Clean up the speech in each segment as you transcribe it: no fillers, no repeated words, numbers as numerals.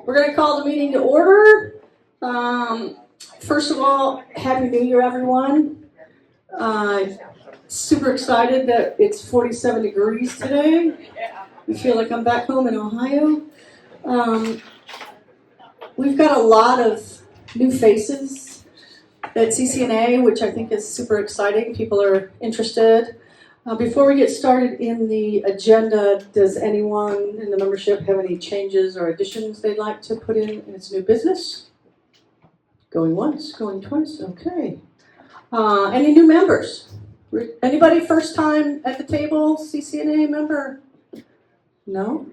We're going to call the meeting to order. First of all, Happy New Year, everyone. Super excited that it's 47 degrees today. I feel like I'm back home in Ohio. We've got a lot of new faces at CCNA, which I think is super exciting. People are interested. Before we get started in the agenda, does anyone in the membership have any changes or additions they'd like to put in its new business? Going once, going twice, okay. Any new members? Anybody first time at the table, CCNA member? No?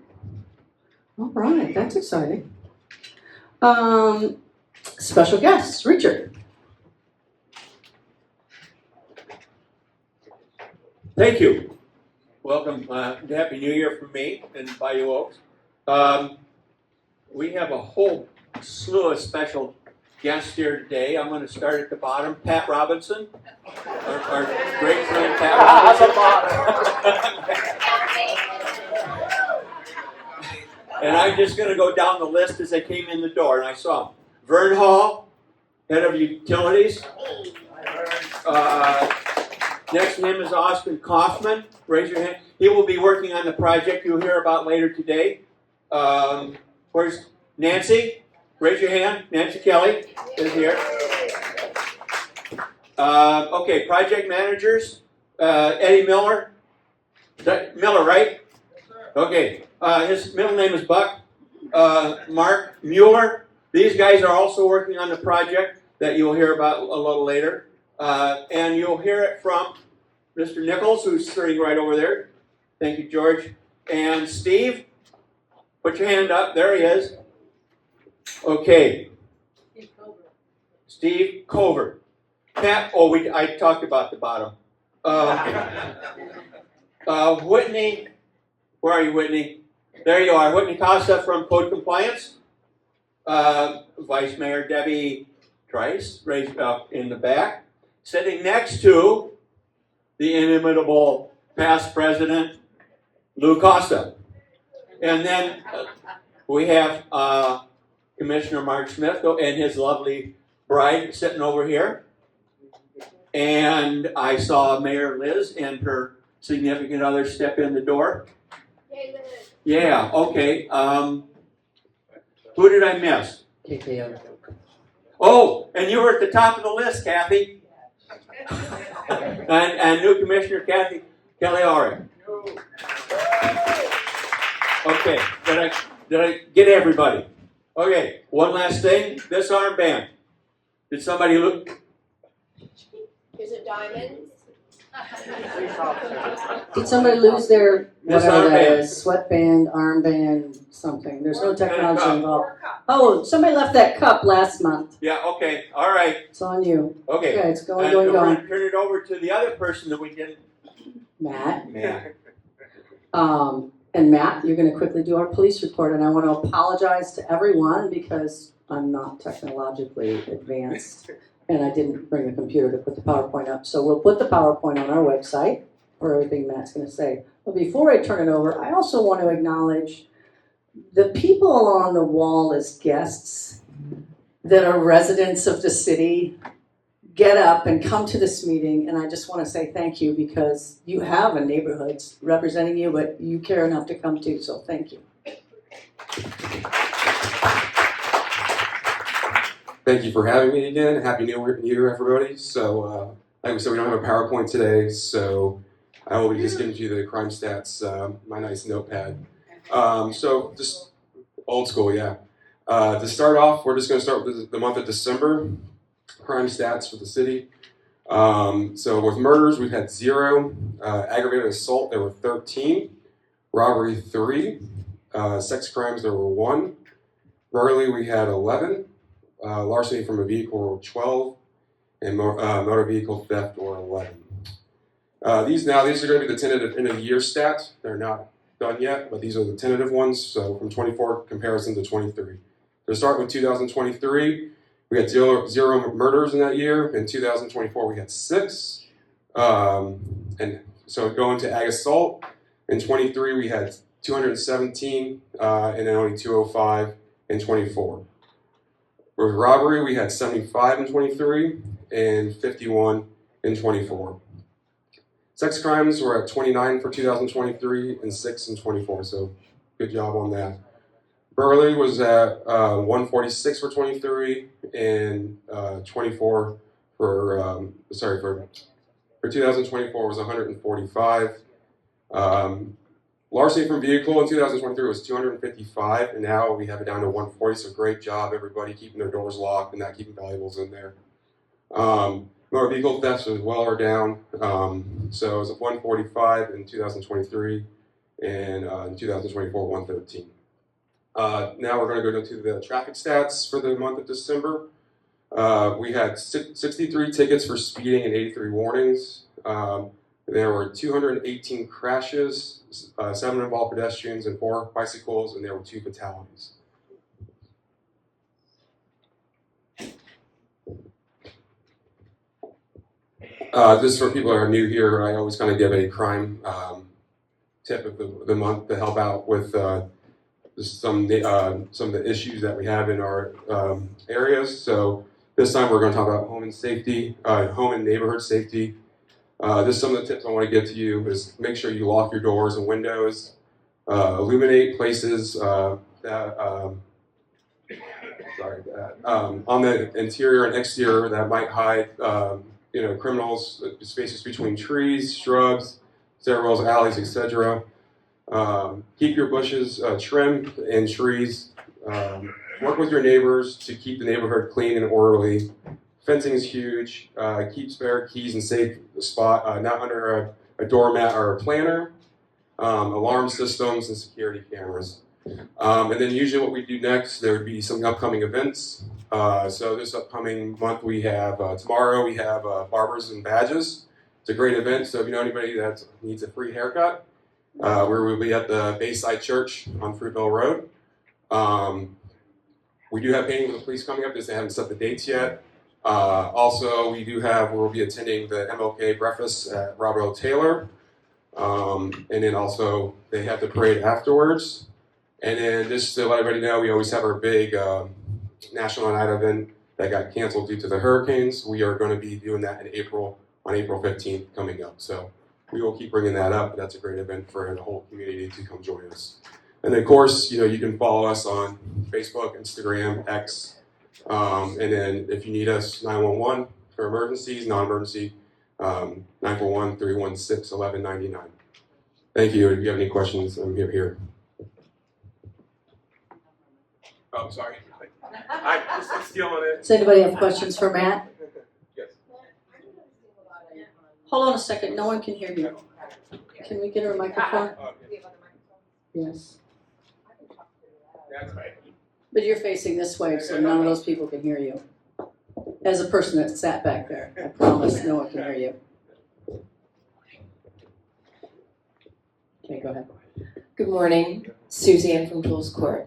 All right, that's exciting. Special guests, Richard. Thank you. Welcome. Happy New Year from me and Bayou Oaks. We have a whole slew of special guests here today. I'm going to start at the bottom. Pat Robinson, our great friend Pat Robinson. And I'm just going to go down the list as I came in the door, and I saw him. Vern Hall, head of utilities. Next to him is Austin Kaufman. Raise your hand. He will be working on the project you'll hear about later today. Where's Nancy? Raise your hand. Nancy Kelly is here. Okay, project managers. Eddie Miller. Miller, right? Okay. His middle name is Buck. Mark Mueller. These guys are also working on the project that you'll hear about a little later. And you'll hear it from Mr. Nichols, who's sitting right over there. Thank you, George. And Steve, put your hand up. There he is. Okay. Steve Covert. Pat, I talked about the bottom. Whitney, where are you, Whitney? There you are. Whitney Costa from Code Compliance. Vice Mayor Debbie Trice, raised up in the back. Sitting next to the inimitable past president, Lou Costa. And then we have Commissioner Mark Smith and his lovely bride sitting over here. And I saw Mayor Liz and her significant other step in the door. Hey, Liz. Yeah, okay. Who did I miss? KKO. Oh, and you were at the top of the list, Kathy. and new Commissioner Kathy Kelly-Ori. Okay, did I get everybody? Okay, one last thing. This armband. Did somebody look? Is it diamonds? Did somebody lose their This whatever that armband. is, sweatband, armband, something? There's no technology involved. Oh, somebody left that cup last month. Yeah, okay, all right. It's on you. Okay, Okay, it's going, and going, we're going. going to turn it over to the other person that we didn't. Matt. Yeah. And Matt, you're going to quickly do our police report, and I want to apologize to everyone because I'm not technologically advanced, and I didn't bring a computer to put the PowerPoint up. So we'll put the PowerPoint on our website for everything Matt's going to say. But before I turn it over, I also want to acknowledge the people on the wall as guests that are residents of the city get up and come to this meeting, and I just want to say thank you because you have a neighborhood representing you, but you care enough to come too, so thank you. Thank you for having me again. Happy New Year, everybody. So, like we said, we don't have a PowerPoint today, so I will be just giving you the crime stats, my nice notepad. So, just old school, yeah. To start off, we're just going to start with the month of December. Crime stats for the city. So with murders, we've had 0. Aggravated assault, there were 13. Robbery, 3. Sex crimes, there were 1. Burglary, we had 11. Larceny from a vehicle were 12. And motor vehicle theft were 11. These are going to be the tentative end of the year stats. They're not done yet, but these are the tentative ones. So from 24 comparison to 23. To start with 2023, we had 0 murders in that year. In 2024, we had 6. And so going to ag assault, in 23 we had 217, and then only 205 and 24. For robbery, we had 75 in 23 and 51 in 24. Sex crimes were at 29 for 2023 and 6 in 24, so good job on that. Burglary was at 146 for 23 and 24 for 2024 was 145. Larceny from vehicle in 2023 was 255, and now we have it down to 140. So great job, everybody, keeping their doors locked and not keeping valuables in there. Motor vehicle thefts as well are down. So it was 145 in 2023, and in 2024, 113. Now we're going to go to the traffic stats for the month of December. We had 63 tickets for speeding and 83 warnings. There were 218 crashes, 7 involved pedestrians and 4 bicycles, and there were 2 fatalities. This is for people that are new here. I always kind of give a crime tip of the month to help out with some of the issues that we have in our areas. So this time we're going to talk about home and safety, home and neighborhood safety. This is some of the tips I want to give to you is make sure you lock your doors and windows, illuminate places on the interior and exterior that might hide criminals, spaces between trees, shrubs, stairwells, alleys, etc. Keep your bushes trimmed and trees. Work with your neighbors to keep the neighborhood clean and orderly. Fencing is huge. Keep spare keys in safe spot, not under a doormat or a planter. Alarm systems and security cameras. And then usually what we do next, there would be some upcoming events. So this upcoming month we have, tomorrow we have Barbers and Badges. It's a great event, so if you know anybody that needs a free haircut, where we'll be at the Bayside Church on Fruitville Road. We do have Painting with the Police coming up, just they haven't set the dates yet. Also, we'll be attending the MLK breakfast at Robert L. Taylor. And then also, they have the parade afterwards. And then just to let everybody know, we always have our big National Night event that got canceled due to the hurricanes. We are going to be doing that in April, on April 15th coming up. So we will keep bringing that up. That's a great event for the whole community to come join us. And then, of course, you can follow us on Facebook, Instagram, X. And then if you need us, 911 for emergencies, non-emergency, 941-316-1199. Thank you. If you have any questions, I'm here. Oh, sorry. I'm stealing it. Does anybody have questions for Matt? Yes. Hold on a second. No one can hear you. Can we get her a microphone? Yes. That's right. But you're facing this way, so none of those people can hear you. As a person that sat back there, I promise no one can hear you. Okay, go ahead. Good morning, Suzanne from Tools Court.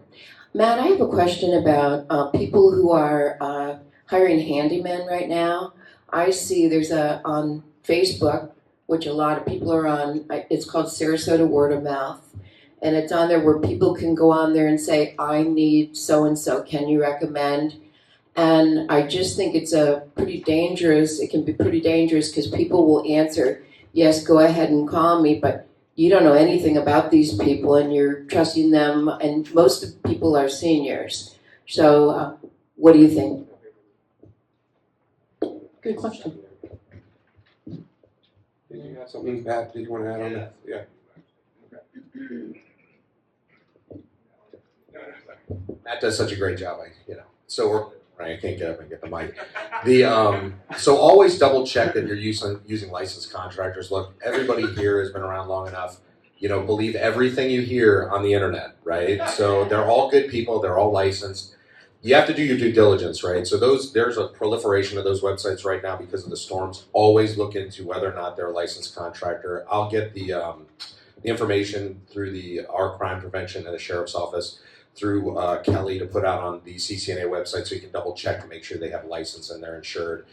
Matt, I have a question about people who are hiring handymen right now. I see there's on Facebook, which a lot of people are on, it's called Sarasota Word of Mouth. And it's on there where people can go on there and say, I need so-and-so, can you recommend? And I just think it can be pretty dangerous because people will answer, yes, go ahead and call me, but you don't know anything about these people and you're trusting them, and most of the people are seniors. So what do you think? Good question. Did you have something, Pat, did you want to add on that? Yeah. Matt does such a great job. I can't get up and get the mic. So always double check that you're using licensed contractors. Look, everybody here has been around long enough. Believe everything you hear on the internet, right? So they're all good people. They're all licensed. You have to do your due diligence, right? So there's a proliferation of those websites right now because of the storms. Always look into whether or not they're a licensed contractor. I'll get the information through our crime prevention and the sheriff's office through Kelly to put out on the CCNA website so you can double check to make sure they have a license and they're insured.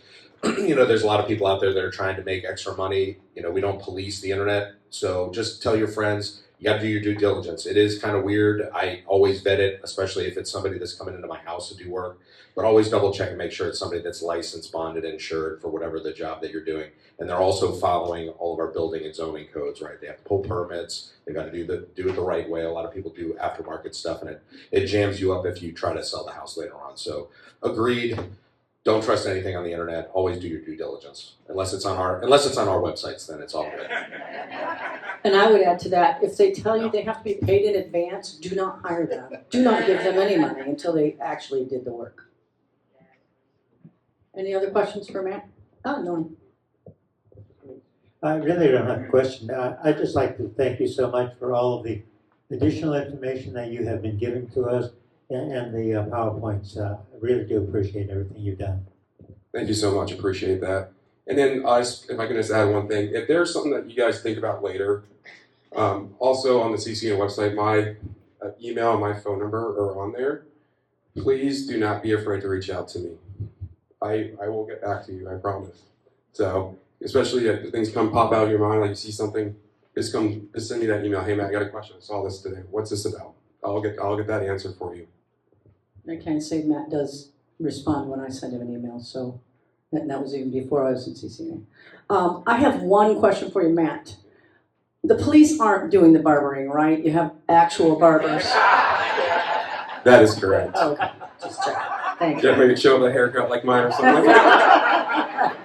There's a lot of people out there that are trying to make extra money. We don't police the internet, so just tell your friends, You got to do your due diligence. It is kind of weird. I always vet it, especially if it's somebody that's coming into my house to do work. But always double check and make sure it's somebody that's licensed, bonded, insured for whatever the job that you're doing. And they're also following all of our building and zoning codes, right? They have to pull permits. They got to do it the right way. A lot of people do aftermarket stuff, and it jams you up if you try to sell the house later on. So agreed. Don't trust anything on the internet. Always do your due diligence. Unless it's on our websites, then it's all good. And I would add to that, if they tell you they have to be paid in advance, do not hire them. Do not give them any money until they actually did the work. Any other questions for Matt? Oh, Norm. I really don't have a question. I'd just like to thank you so much for all of the additional information that you have been giving to us and the PowerPoints. I really do appreciate everything you've done. Thank you so much. Appreciate that. And then if I can just add one thing, if there's something that you guys think about later, also on the CCNA website, my email and my phone number are on there. Please do not be afraid to reach out to me. I will get back to you, I promise. So, especially if things pop out of your mind, like you see something, just send me that email. Hey Matt, I got a question. I saw this today. What's this about? I'll get that answer for you. I can say Matt does respond when I send him an email, so that was even before I was in CCNA. I have one question for you, Matt. The police aren't doing the barbering, right? You have actual barbers. That is correct. Okay, just check. Thank you. Yeah, maybe show up with a haircut like mine or something like that.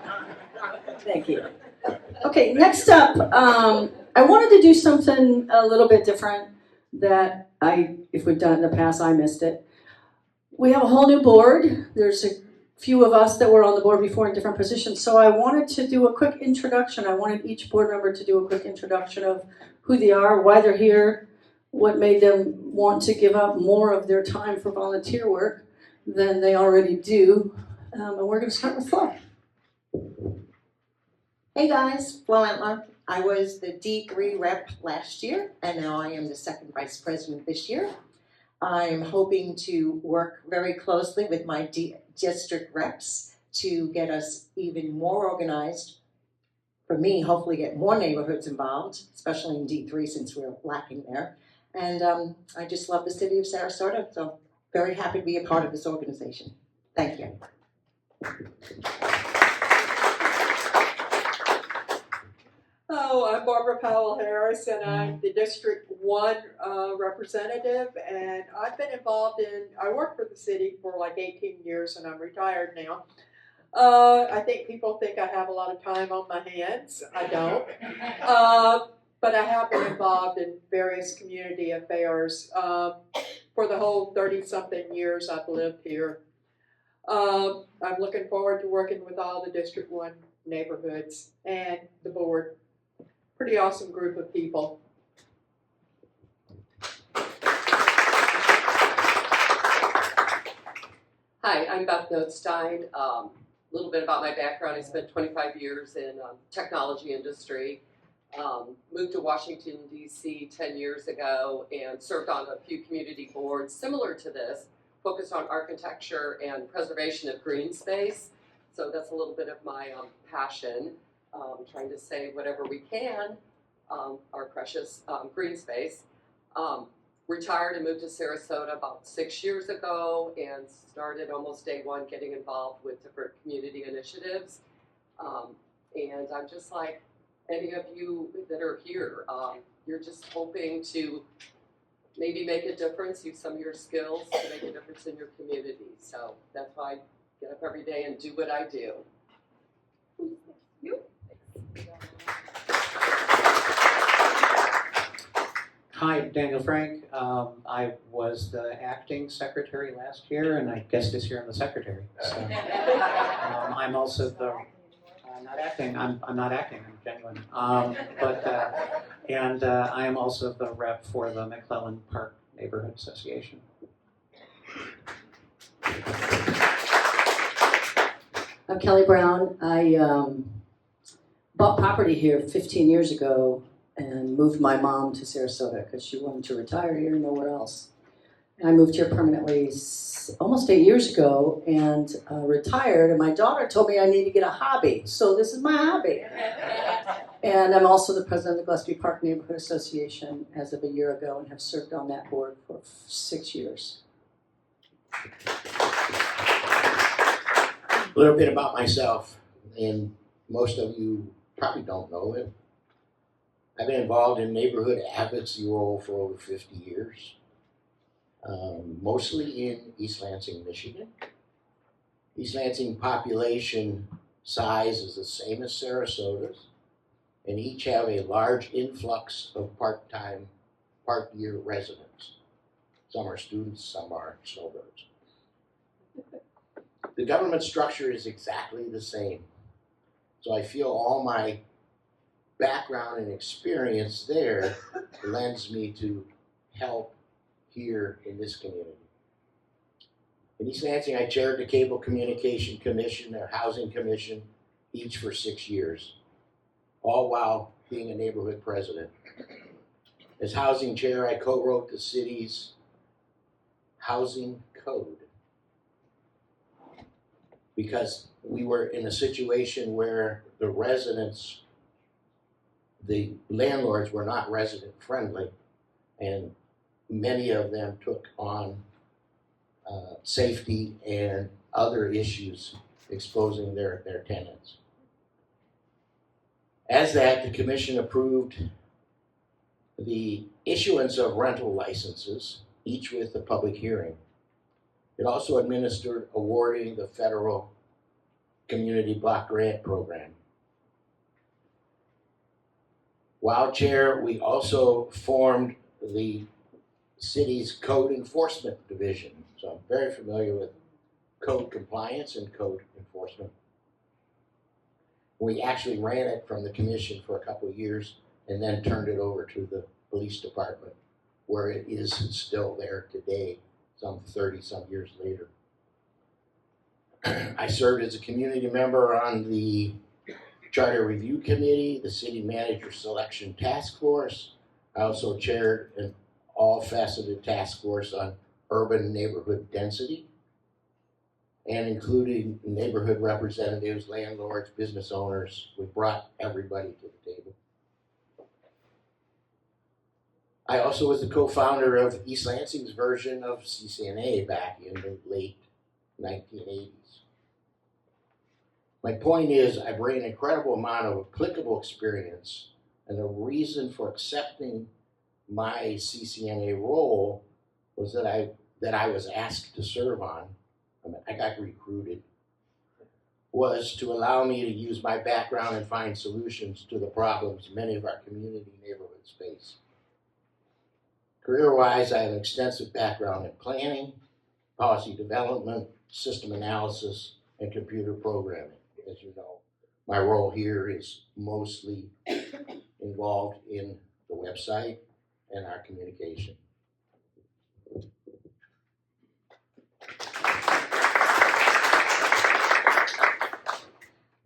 Thank you. Okay, next up, I wanted to do something a little bit different that if we've done it in the past, I missed it. We have a whole new board. There's a few of us that were on the board before in different positions. So I wanted to do a quick introduction. I wanted each board member to do a quick introduction of who they are, why they're here, what made them want to give up more of their time for volunteer work than they already do. And we're going to start with Flo. Hey guys, Flo Entler. I was the D3 rep last year, and now I am the second vice president this year. I'm hoping to work very closely with my district reps to get us even more organized. For me, hopefully get more neighborhoods involved, especially in D3 since we're lacking there. And I just love the city of Sarasota, so very happy to be a part of this organization. Thank you. Hello, I'm Barbara Powell-Harris, and I'm the District 1 representative, and I've been involved I worked for the city for like 18 years, and I'm retired now. I think people think I have a lot of time on my hands. I don't. But I have been involved in various community affairs for the whole 30-something years I've lived here. I'm looking forward to working with all the District 1 neighborhoods and the board. Pretty awesome group of people. Hi, I'm Beth Notstein. A little bit about my background. I spent 25 years in technology industry. Moved to Washington, D.C. 10 years ago and served on a few community boards similar to this, focused on architecture and preservation of green space. So that's a little bit of my passion. Trying to save whatever we can, our precious green space. Retired and moved to Sarasota about 6 years ago and started almost day one getting involved with different community initiatives. And I'm just like any of you that are here, you're just hoping to maybe make a difference, use some of your skills to make a difference in your community. So that's why I get up every day and do what I do. You? Hi, Daniel Frank. I was the acting secretary last year, and I guess this year I'm the secretary. So I'm also the not acting. I'm not acting. I'm genuine. And I am also the rep for the McClellan Park Neighborhood Association. I'm Kelly Brown. I bought property here 15 years ago and moved my mom to Sarasota because she wanted to retire here, nowhere else. I moved here permanently almost 8 years ago and retired. And my daughter told me I need to get a hobby. So this is my hobby. And I'm also the president of the Gillespie Park Neighborhood Association as of a year ago and have served on that board for 6 years. A little bit about myself, and most of you probably don't know it. I've been involved in neighborhood advocacy role for over 50 years, mostly in East Lansing, Michigan. East Lansing population size is the same as Sarasota's, and each have a large influx of part-time, part-year residents. Some are students, some are snowbirds. The government structure is exactly the same. So I feel all my background and experience there lends me to help here in this community. In East Lansing, I chaired the Cable Communication Commission, their Housing Commission, each for 6 years, all while being a neighborhood president. As housing chair, I co-wrote the city's housing code, because we were in a situation where the residents, the landlords were not resident friendly, and many of them took on safety and other issues exposing their tenants. As that, the commission approved the issuance of rental licenses, each with a public hearing. It also administered awarding the federal Community Block Grant Program. While chair, we also formed the city's Code Enforcement Division. So I'm very familiar with code compliance and code enforcement. We actually ran it from the commission for a couple of years and then turned it over to the police department, where it is still there today, some 30-some years later. I served as a community member on the Charter Review Committee, the City Manager Selection Task Force. I also chaired an all-faceted task force on urban neighborhood density, and including neighborhood representatives, landlords, business owners. We brought everybody to the table. I also was the co-founder of East Lansing's version of CCNA back in the late 1980s. My point is, I bring an incredible amount of applicable experience, and the reason for accepting my CCNA role was that I was asked to serve on, I got recruited, was to allow me to use my background and find solutions to the problems many of our community neighborhoods face. Career-wise, I have an extensive background in planning, policy development, system analysis, and computer programming. As you know, my role here is mostly involved in the website and our communication.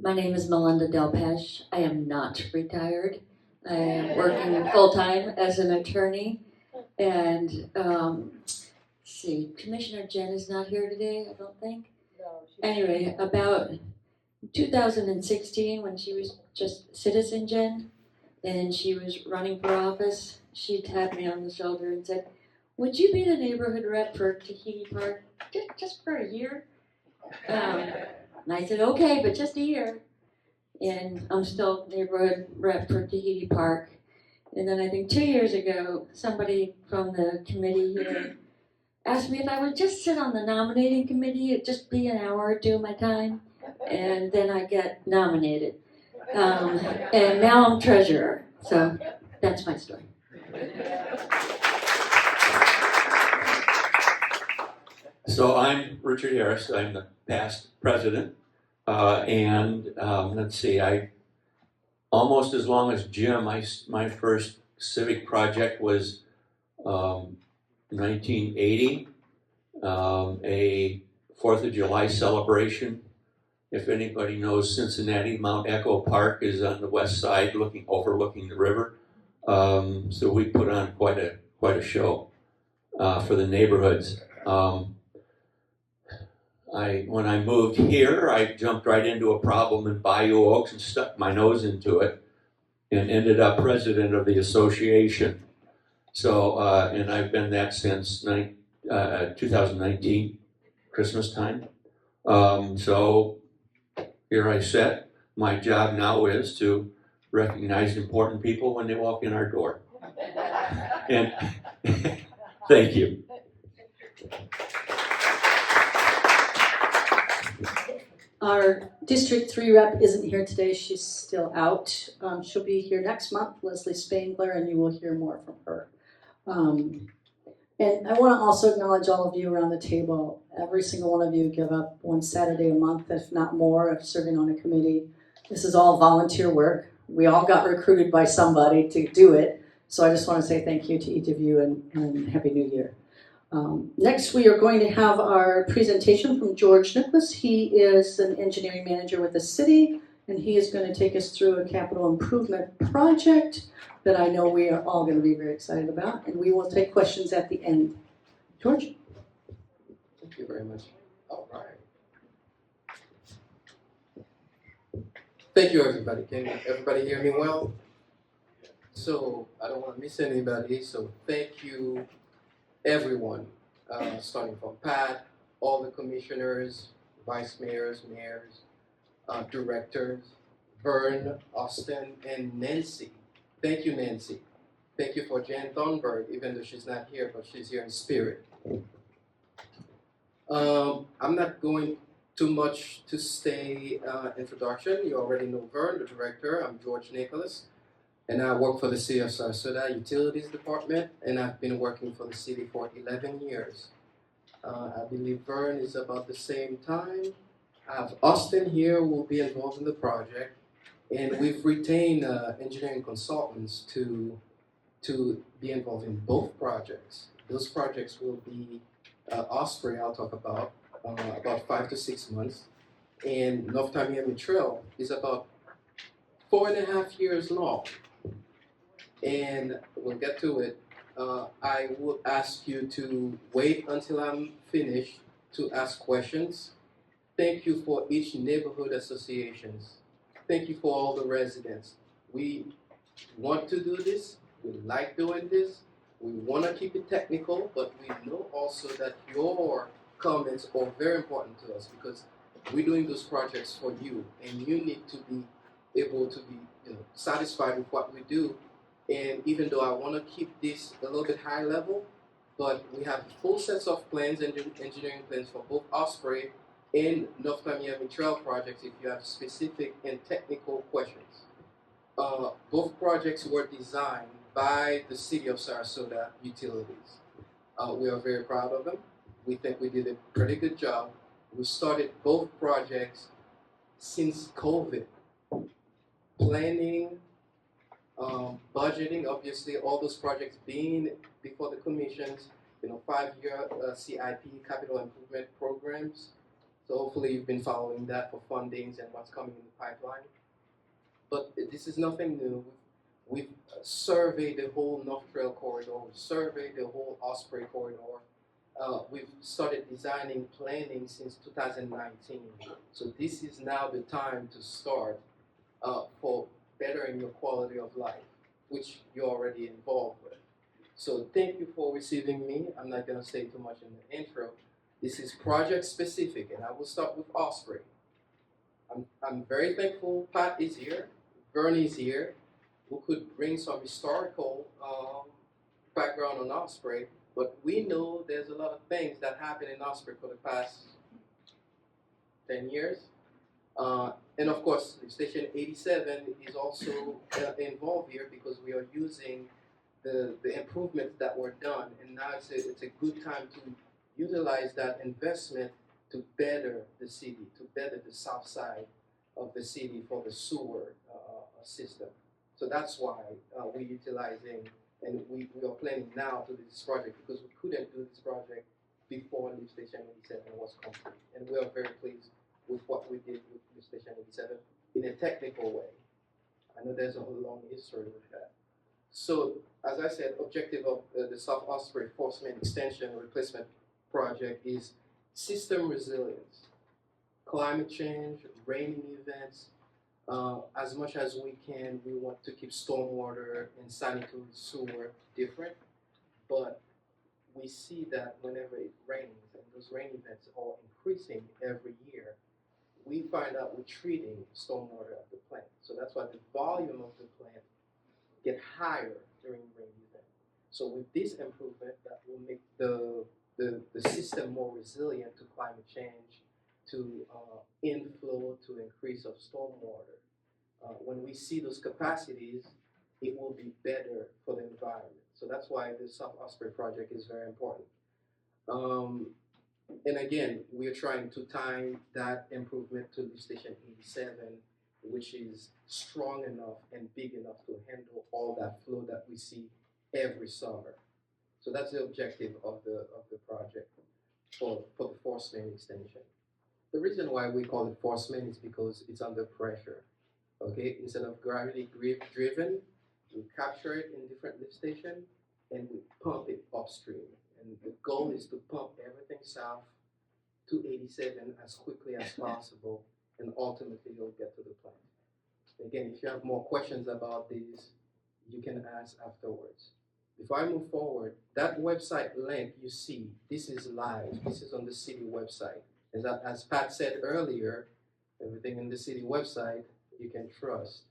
My name is Melinda Delpesh. I am not retired. I am working full-time as an attorney. And see, Commissioner Jen is not here today, I don't think. Anyway, about 2016, when she was just Citizen Jen, and she was running for office, she tapped me on the shoulder and said, "Would you be the neighborhood rep for Tahiti Park just for a year?" And I said, "Okay, but just a year." And I'm still neighborhood rep for Tahiti Park. And then I think 2 years ago, somebody from the committee here asked me if I would just sit on the nominating committee. It'd just be an hour or two of my time, and then I get nominated. And now I'm treasurer. So that's my story. So I'm Richard Harris. I'm the past president. Let's see, I almost as long as Jim, my first civic project was 1980, a 4th of July celebration. If anybody knows Cincinnati, Mount Echo Park is on the west side, overlooking the river. So we put on quite a show. for the neighborhoods. When I moved here, I jumped right into a problem in Bayou Oaks and stuck my nose into it and ended up president of the association. So, and I've been that since 2019, Christmas time. So here I sit. My job now is to recognize important people when they walk in our door. And thank you. Our District 3 rep isn't here today. She's still out. She'll be here next month, Leslie Spangler, and you will hear more from her. And I want to also acknowledge all of you around the table. Every single one of you give up one Saturday a month, if not more, of serving on a committee. This is all volunteer work. We all got recruited by somebody to do it. So I just want to say thank you to each of you and Happy New Year. Next, we are going to have our presentation from George Nicholas. He is an engineering manager with the city, and he is going to take us through a capital improvement project that I know we are all going to be very excited about, and we will take questions at the end. George? Thank you very much. All right. Thank you, everybody. Can everybody hear me well? So I don't want to miss anybody, so thank you, everyone, starting from Pat, all the commissioners, vice mayors, directors, Vern, Austin, and Nancy. Thank you, Nancy. Thank you for Jan Thornburg, even though she's not here, but she's here in spirit. I'm not going too much to say introduction. You already know Vern, the director. I'm George Nicholas, and I work for the City of Sarasota Utilities Department, and I've been working for the city for 11 years. I believe Vern is about the same time. I have Austin here who will be involved in the project, and we've retained engineering consultants to be involved in both projects. Those projects will be Osprey, I'll talk about 5 to 6 months, and North Tamiami Trail is about 4.5 years long. And we'll get to it. I will ask you to wait until I'm finished to ask questions. Thank you for each neighborhood associations. Thank you for all the residents. We want to do this. We like doing this. We want to keep it technical, but we know also that your comments are very important to us because we're doing those projects for you, and you need to be able to be satisfied with what we do. And even though I want to keep this a little bit high level, but we have full sets of plans and engineering plans for both Osprey and North Tamiami Trail projects if you have specific and technical questions. Both projects were designed by the City of Sarasota Utilities. We are very proud of them. We think we did a pretty good job. We started both projects since COVID. Planning, budgeting, obviously all those projects being before the commissions, 5-year CIP, capital improvement programs. So hopefully you've been following that for fundings and what's coming in the pipeline. But this is nothing new. We've surveyed the whole North Trail corridor, we've surveyed the whole Osprey corridor. We've started designing planning since 2019. So this is now the time to start for bettering your quality of life, which you're already involved with. So thank you for receiving me. I'm not going to say too much in the intro. This is project specific, and I will start with Osprey. I'm very thankful Pat is here, Vern is here, who could bring some historical background on Osprey, but we know there's a lot of things that happened in Osprey for the past 10 years. And of course, Station 87 is also involved here because we are using the improvements that were done, and now it's a good time to utilize that investment to better the city, to better the south side of the city for the sewer system. So that's why we're utilizing, and we are planning now to do this project because we couldn't do this project before Lift Station 87 was complete. And we are very pleased with what we did with Lift Station 87 in a technical way. I know there's a whole long history with that. So, as I said, objective of the South Osprey Force Main Extension Replacement Project is system resilience, climate change, raining events. As much as we can, we want to keep stormwater and sanitary sewer different, but we see that whenever it rains, and those rain events are increasing every year, we find out we're treating stormwater at the plant. So that's why the volume of the plant get higher during rain event. So with this improvement, that will make the system more resilient to climate change, to inflow, to increase of stormwater. When we see those capacities, it will be better for the environment. So that's why the South Osprey project is very important. And again, we are trying to time that improvement to lift station 87, which is strong enough and big enough to handle all that flow that we see every summer. So that's the objective of the project for the force main extension. The reason why we call it force main is because it's under pressure. Okay, instead of gravity driven, we capture it in different lift stations and we pump it upstream. And the goal is to pump everything south to 87 as quickly as possible, and ultimately you'll get to the plant. Again, if you have more questions about these, you can ask afterwards. Before I move forward, that website link you see, this is live. This is on the city website. As Pat said earlier, everything in the city website you can trust.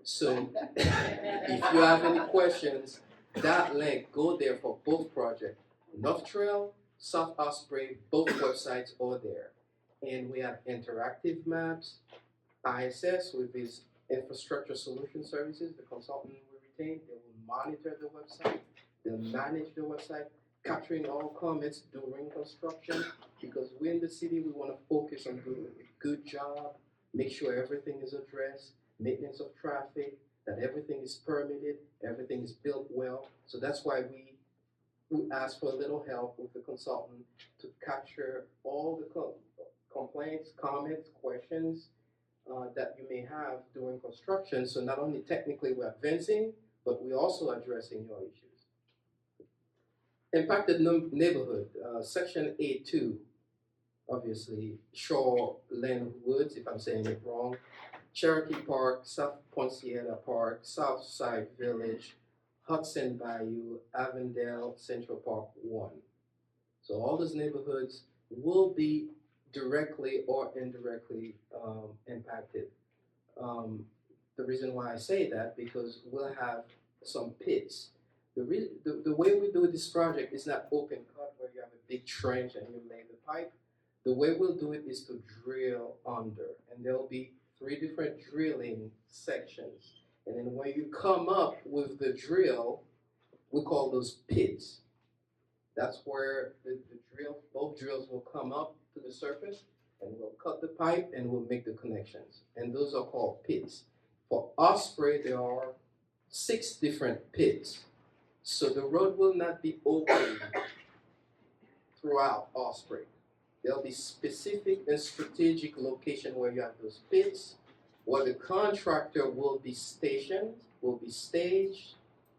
So if you have any questions, that link, go there for both projects. North Trail, South Osprey, both websites are there. And we have interactive maps, ISS with these infrastructure solution services, the consultant we retain, they will monitor the website, they'll manage the website, capturing all comments during construction, because we in the city, we want to focus on doing a good job, make sure everything is addressed, maintenance of traffic, that everything is permitted, everything is built well. So that's why we ask for a little help with the consultant to capture all the complaints, comments, questions that you may have during construction. So not only technically we're advancing, but we're also addressing your issues. Impacted neighborhood, section A2, obviously, Shoreland Woods, if I'm saying it wrong, Cherokee Park, South Poinciana Park, Southside Village, Hudson Bayou, Avondale, Central Park 1. So all those neighborhoods will be directly or indirectly impacted. The reason why I say that, because we'll have some pits. The way we do this project is not open cut where you have a big trench and you lay the pipe. The way we'll do it is to drill under, and there'll be 3 different drilling sections. And then when you come up with the drill, we call those pits. That's where both drills will come up to the surface, and we'll cut the pipe and we'll make the connections. And those are called pits. For Osprey, there are 6 different pits. So the road will not be open throughout Osprey. There'll be specific and strategic location where you have those pits, where the contractor will be stationed, will be staged,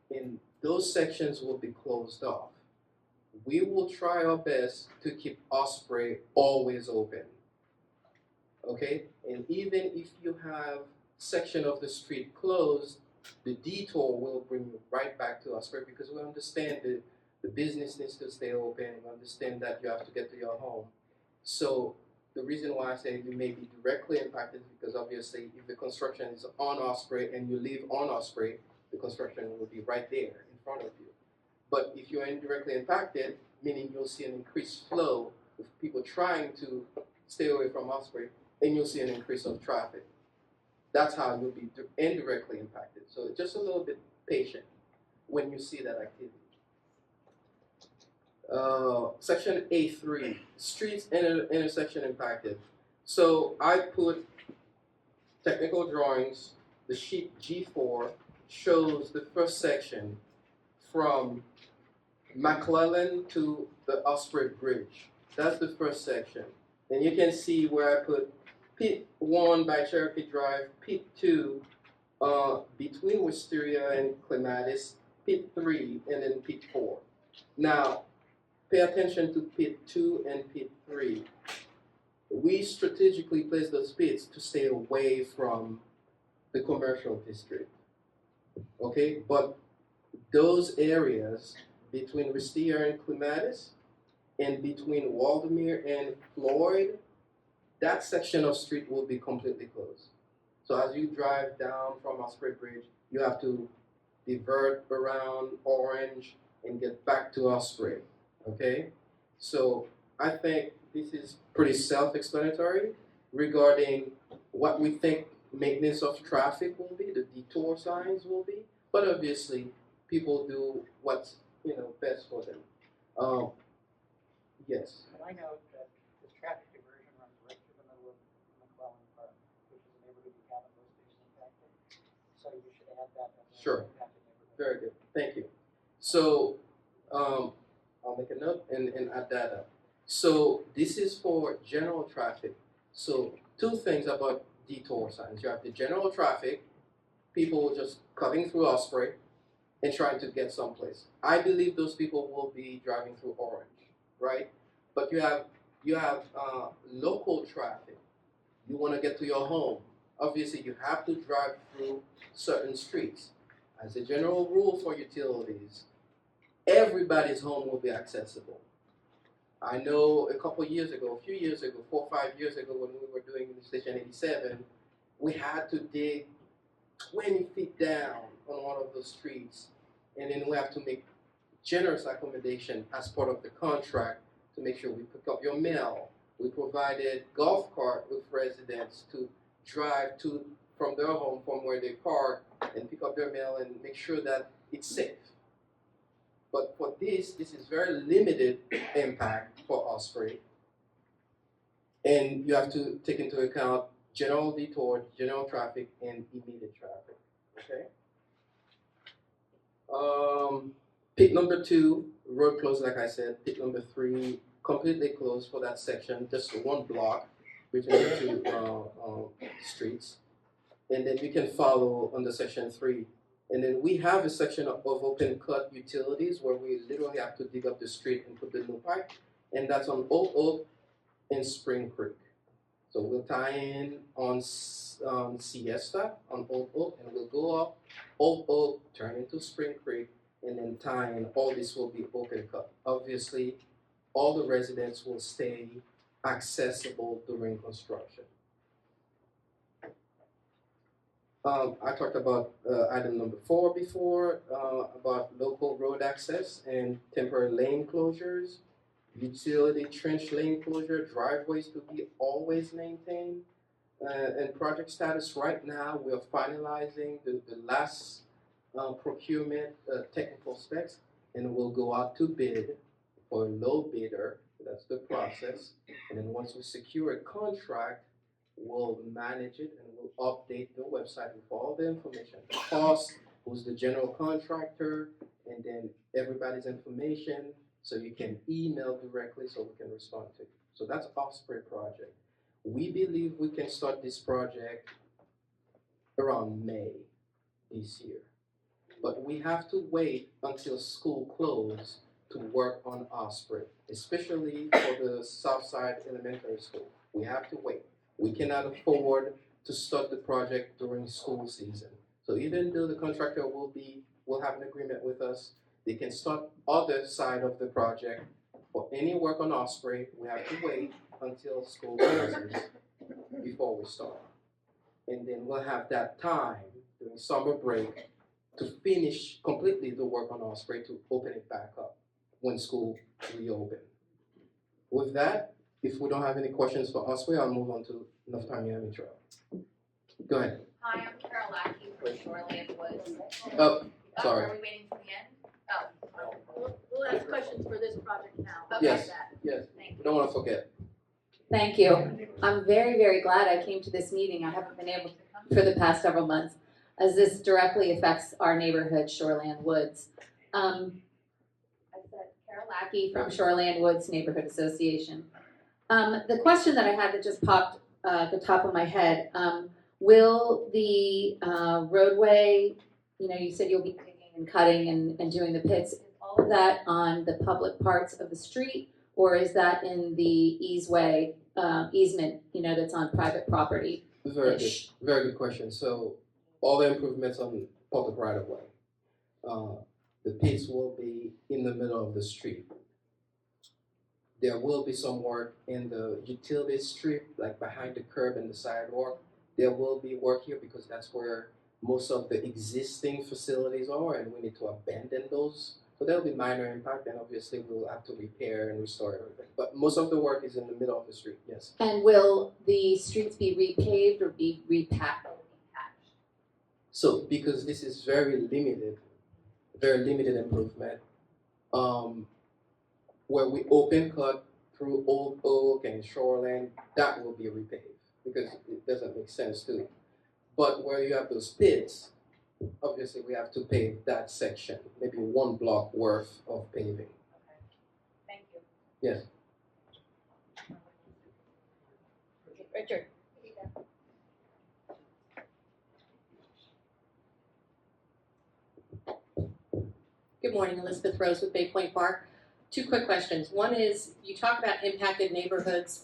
and those sections will be closed off. We will try our best to keep Osprey always open. Okay? And even if you have section of the street closed, the detour will bring you right back to Osprey, because we understand the business needs to stay open, and we understand that you have to get to your home. So the reason why I say you may be directly impacted is because obviously if the construction is on Osprey and you live on Osprey, the construction will be right there in front of you. But if you're indirectly impacted, meaning you'll see an increased flow of people trying to stay away from Osprey, and you'll see an increase of traffic. That's how you'll be indirectly impacted. So just a little bit patient when you see that activity. Section A3, streets intersection impacted. So I put technical drawings. The sheet G4 shows the first section from McClellan to the Osprey Bridge. That's the first section. And you can see where I put Pit 1 by Cherokee Drive, Pit 2 between Wisteria and Clematis, pit 3 and then pit 4. Now, pay attention to pit 2 and pit 3. We strategically place those pits to stay away from the commercial district. Okay, but those areas between Wisteria and Clematis and between Waldemere and Floyd, that section of street will be completely closed. So as you drive down from Osprey Bridge, you have to divert around Orange and get back to Osprey, okay? So I think this is pretty self-explanatory regarding what we think maintenance of traffic will be, the detour signs will be, but obviously people do what's best for them. Yes. And I know that this traffic diversion runs right through the middle of McClellan Park, which is a neighborhood we haven't most recently impacted. So you should add that as a Sure. impacted neighborhood. Very good, thank you. So I'll make a note and add that up. So this is for general traffic. So two things about detour signs. You have the general traffic, people just cutting through Osprey and trying to get someplace. I believe those people will be driving through Orange, right? But you have local traffic. You want to get to your home. Obviously, you have to drive through certain streets. As a general rule for utilities, everybody's home will be accessible. I know a few years ago, 4 or 5 years ago, when we were doing Station 87, we had to dig 20 feet down on one of those streets, and then we have to make generous accommodation as part of the contract to make sure we pick up your mail. We provided golf cart with residents to drive to from their home, from where they park, and pick up their mail and make sure that it's safe. But for this is very limited impact for Osprey. And you have to take into account general detour, general traffic, and immediate traffic. Okay? Pit number 2, road closed, like I said. Pit number 3, completely closed for that section, just one block between the two streets. And then we can follow under section 3. And then we have a section of open cut utilities where we literally have to dig up the street and put the new pipe. And that's on Old Oak and Spring Creek. So we'll tie in on Siesta on Old Oak, and we'll go up Old Oak, turn into Spring Creek, and then tie in. All this will be open cut. Obviously, all the residents will stay accessible during construction. I talked about item number 4 before, about local road access and temporary lane closures, utility trench lane closure, driveways to be always maintained. And project status right now, we are finalizing the last procurement technical specs, and we'll go out to bid for a low bidder. That's the process. And then once we secure a contract, we'll manage it and we'll update the website with all the information, the cost, who's the general contractor, and then everybody's information, so you can email directly so we can respond to you. So that's Osprey project. We believe we can start this project around May this year. But we have to wait until school closes to work on Osprey, especially for the Southside Elementary School. We have to wait. We cannot afford to start the project during school season. So even though the contractor will have an agreement with us, they can start other side of the project. For any work on Osprey, we have to wait until school closes before we start. And then we'll have that time during summer break to finish completely the work on Osprey to open it back up when school reopens. With that, if we don't have any questions for Osprey, I'll move on to North Tamiami Trail. Go ahead. Hi, I'm Carol Lackey from Shoreland Woods. Oh, Are sorry. we waiting for the end? Oh. We'll ask questions for this project now. Yes, That. yes. Thank you. We don't want to forget. Thank you. I'm very, very glad I came to this meeting. I haven't been able to come for the past several months, as this directly affects our neighborhood, Shoreland Woods. I said Carol Lackey from Shoreland Woods Neighborhood Association. The question that I had that just popped at the top of my head, Will the roadway, you said you'll be digging and cutting and doing the pits, is all of that on the public parts of the street, or is that in the easement, that's on private property? Very good question. So all the improvements on public right of way. The pits will be in the middle of the street. There will be some work in the utility strip, like behind the curb and the sidewalk. There will be work here because that's where most of the existing facilities are, and we need to abandon those. So there'll be minor impact, and obviously we'll have to repair and restore everything. But most of the work is in the middle of the street, yes. And will the streets be repaved or be repatched? So because this is very limited improvement, where we open cut through Old Oak and Shoreland, that will be repaved because it doesn't make sense to. But where you have those pits, obviously we have to pave that section, maybe 1 block worth of paving. Thank you. Yes. Richard. Good morning, Elizabeth Rose with Bay Point Park. 2 quick questions. One is, you talk about impacted neighborhoods.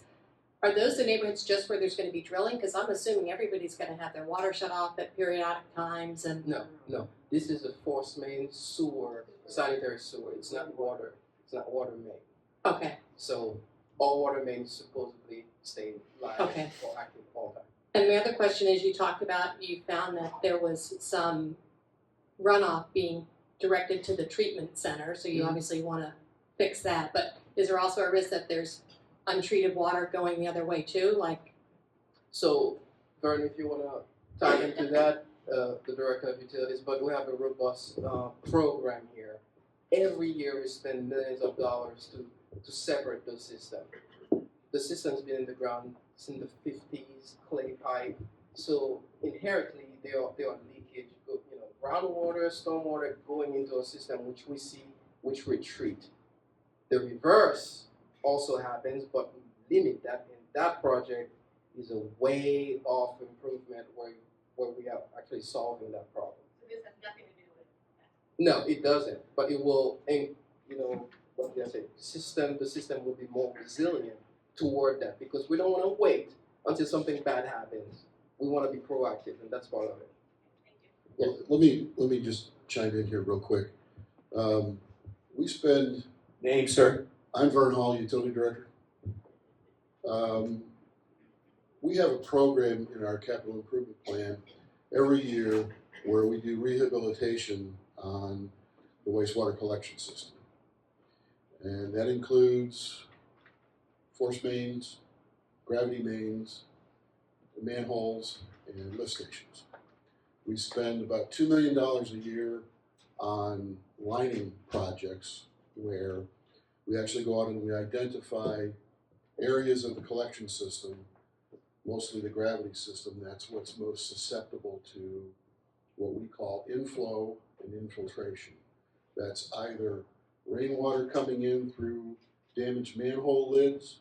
Are those the neighborhoods just where there's going to be drilling? Because I'm assuming everybody's going to have their water shut off at periodic times. And No. This is a force main sewer, sanitary sewer. It's not water main. Okay. So all water mains supposedly stay live Okay. or active all the time. And the other question is, you talked about, you found that there was some runoff being directed to the treatment center, so you obviously want to fix that. But is there also a risk that there's untreated water going the other way too? So, Vern, if you want to tie into that, the Director of Utilities, but we have a robust program here. Every year we spend millions of dollars to separate those systems. The system's been in the ground since the 50s, clay pipe. So inherently there are leakage, groundwater, stormwater going into a system which we see, which we treat. The reverse also happens, but we limit that. And that project is a way off improvement where we are actually solving that problem. So this has nothing to do with No, it doesn't. But it will, what did I say? The system will be more resilient toward that because we don't want to wait until something bad happens. We want to be proactive, and that's part of it. Well, let me just chime in here real quick. We spend. Name, sir. I'm Vern Hall, Utility Director. We have a program in our capital improvement plan every year where we do rehabilitation on the wastewater collection system. And that includes force mains, gravity mains, manholes, and lift stations. We spend about $2 million a year on lining projects where we actually go out and we identify areas of the collection system, mostly the gravity system, that's what's most susceptible to what we call inflow and infiltration. That's either rainwater coming in through damaged manhole lids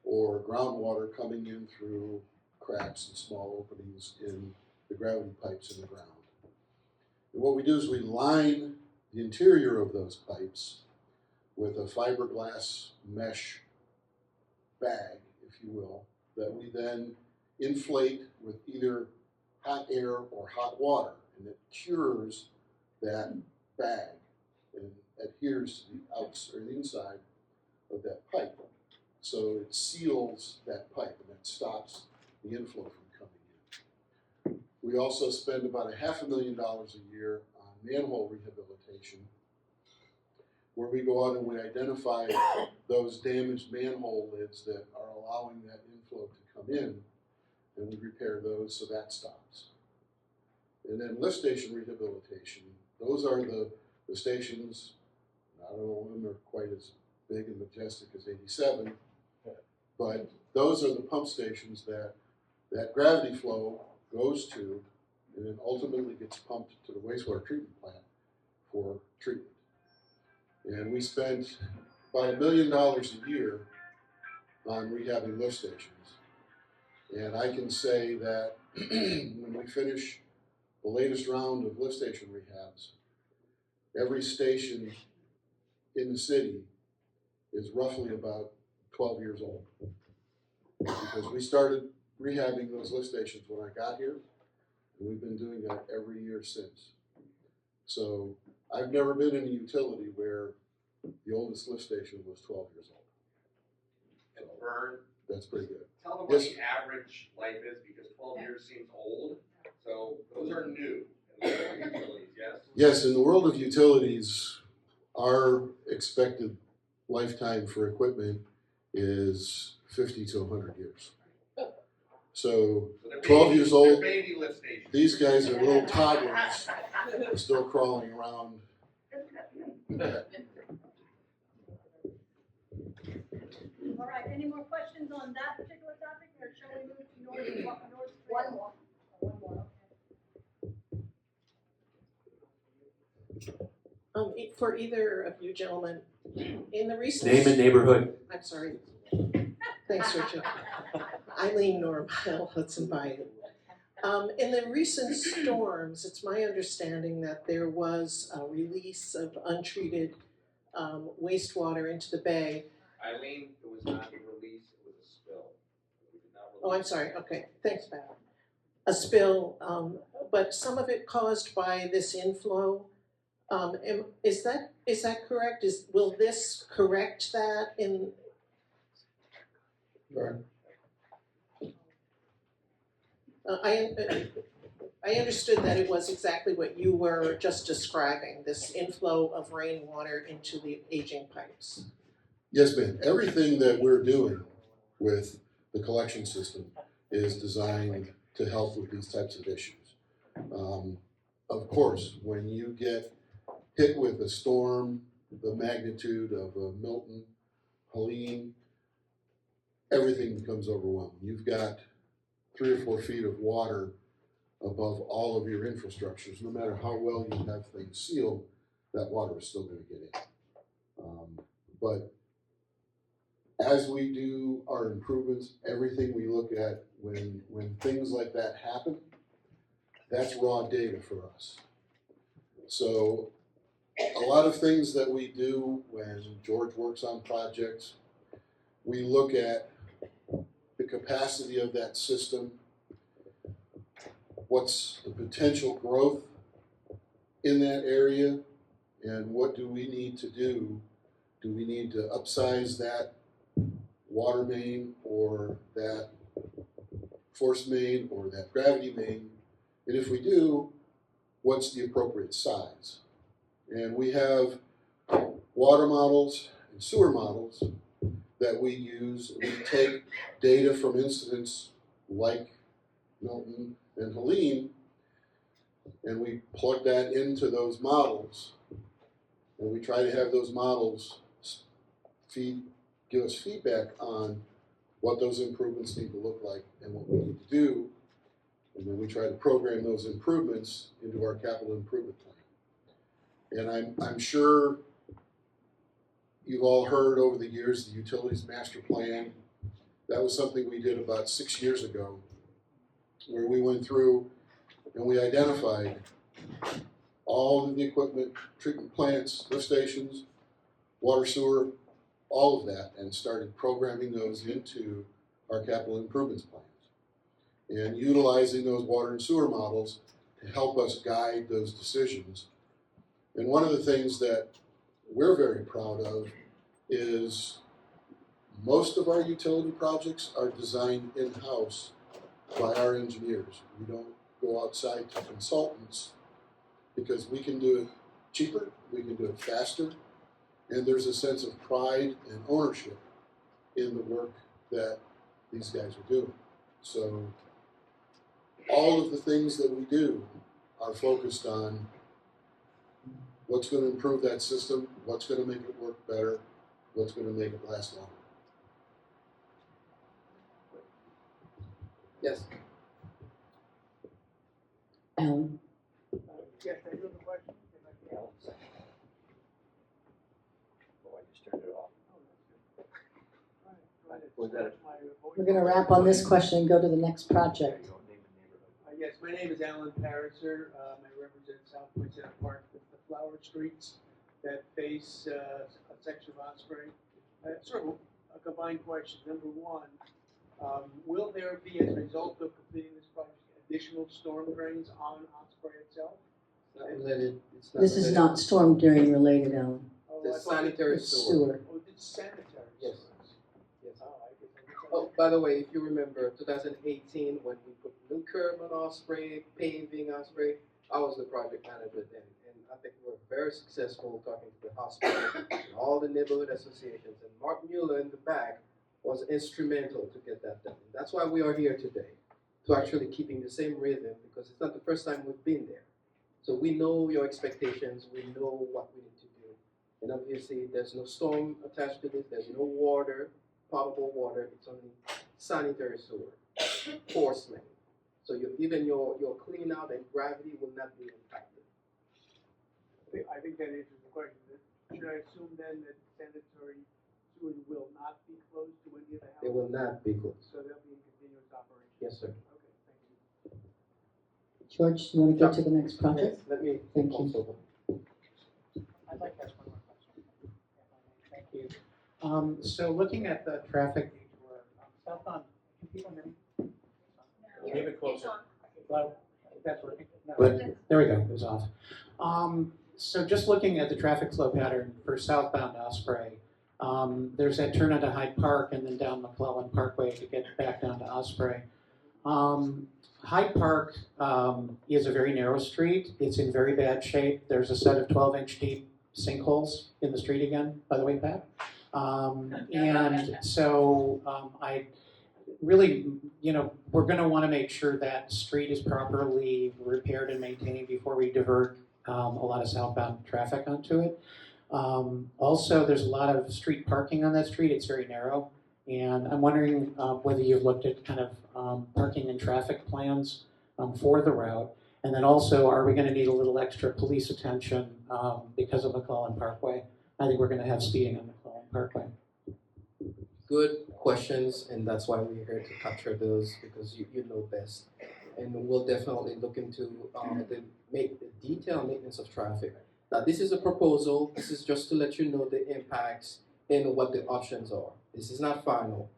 or groundwater coming in through cracks and small openings in the gravity pipes in the ground. And what we do is we line the interior of those pipes with a fiberglass mesh bag, if you will, that we then inflate with either hot air or hot water, and it cures that bag and adheres to the outside or the inside of that pipe. So it seals that pipe and that stops the inflow from coming in. We also spend about $500,000 a year on manhole rehabilitation, where we go out and we identify those damaged manhole lids that are allowing that inflow to come in, and we repair those so that stops. And then lift station rehabilitation, those are the stations, not all of them are quite as big and majestic as 87, but those are the pump stations that gravity flow goes to and then ultimately gets pumped to the wastewater treatment plant for treatment. And we spent about $1 million a year on rehabbing lift stations. And I can say that when we finish the latest round of lift station rehabs, every station in the city is roughly about 12 years old. Because we started rehabbing those lift stations when I got here, and we've been doing that every year since. So I've never been in a utility where the oldest lift station was 12 years old. And Vern, That's pretty good. tell them Yes. what the average life is, because 12 years seems old. So those are new in the world of utilities, yes? Yes, in the world of utilities, our expected lifetime for equipment is 50 to 100 years. So they're 12 baby- years old, they're baby lift stations. these guys are little toddlers, still crawling around. All right, any more questions on that particular topic, or shall we move to North? One more. One more, For either of you gentlemen, in the recent. Name and neighborhood. I'm sorry. Thanks, Richard. Eileen Normile, Hudson Bayou. In the recent storms, it's my understanding that there was a release of untreated wastewater into the bay. Eileen, it was not a release, it was a spill. We did not Oh, I'm sorry, okay, thanks, Val. A spill, but some of it caused by this inflow. Is that correct? Will this correct that in? I understood that it was exactly what you were just describing, this inflow of rainwater into the aging pipes. Yes, ma'am. Everything that we're doing with the collection system is designed to help with these types of issues. Of course, when you get hit with a storm, the magnitude of a Milton, Helene, everything becomes overwhelming. You've got 3 or 4 feet of water above all of your infrastructures. No matter how well you have things sealed, that water is still going to get in. But as we do our improvements, everything we look at when things like that happen, that's raw data for us. So a lot of things that we do when George works on projects, we look at the capacity of that system, what's the potential growth in that area, and what do we need to do? Do we need to upsize that water main or that force main or that gravity main? And if we do, what's the appropriate size? And we have water models and sewer models that we use. We take data from incidents like Milton and Helene, and we plug that into those models, and we try to have those models give us feedback on what those improvements need to look like and what we need to do, and then we try to program those improvements into our capital improvement plan. And I'm sure you've all heard over the years the utilities master plan. That was something we did about 6 years ago, where we went through and we identified all of the equipment, treatment plants, lift stations, water sewer, all of that, and started programming those into our capital improvements plans and utilizing those water and sewer models to help us guide those decisions. And one of the things that we're very proud of is most of our utility projects are designed in-house by our engineers. We don't go outside to consultants because we can do it cheaper, we can do it faster, and there's a sense of pride and ownership in the work that these guys are doing. So all of the things that we do are focused on what's going to improve that system, what's going to make it work better, what's going to make it last longer. Yes. Alan? Yes, I do have a question. Oh, I just turned it off. Was that We're gonna wrap on this question and go to the next project. Yes, my name is Alan Pariser. I represent South Point Center Park with the flower streets that face a section of Osprey. Sort of a combined question. Number one, will there be, as a result of completing this project, additional storm drains on Osprey itself? This is not storm drain related, Alan. The sanitary It's sewer. Oh, it's sanitary. Yes. Yes. Oh, by the way, if you remember 2018 when we put new curb on Osprey, paving Osprey, I was the project manager then. And I think we were very successful talking to the hospital and all the neighborhood associations. And Mark Mueller in the back was instrumental to get that done. That's why we are here today, to actually keeping the same rhythm, because it's not the first time we've been there. So we know your expectations, we know what we need to do. And obviously there's no storm attached to this, there's no water, potable water, it's only sanitary sewer, force main. So even your clean out and gravity will not be impacted. I think that answers the question. Should I assume then that sanitary sewage will not be closed to any of the houses? It will not be closed. So they'll be in continuous operation? Yes, sir. Okay, thank you. George, you wanna go to the next project? Yes, let me Thank you. also. I'd like to ask one more question. Thank you. So looking at the traffic detour, southbound, can people hear me? Keep it closer. Hello? That's working? No. There we go, it was off. So just looking at the traffic flow pattern for southbound Osprey, there's that turn onto Hyde Park and then down McClellan Parkway to get back down to Osprey. Hyde Park is a very narrow street. It's in very bad shape. There's a set of 12-inch deep sinkholes in the street again, by the way, Pat. And so I really, we're going to want to make sure that street is properly repaired and maintained before we divert a lot of southbound traffic onto it. Also, there's a lot of street parking on that street. It's very narrow. And I'm wondering whether you've looked at kind of parking and traffic plans for the route. And then also, are we going to need a little extra police attention because of McClellan Parkway? I think we're going to have speeding on McClellan Parkway. Good questions, and that's why we're here to capture those, because you know best. And we'll definitely look into the detailed maintenance of traffic. Now, this is a proposal. This is just to let you know the impacts and what the options are. This is not final.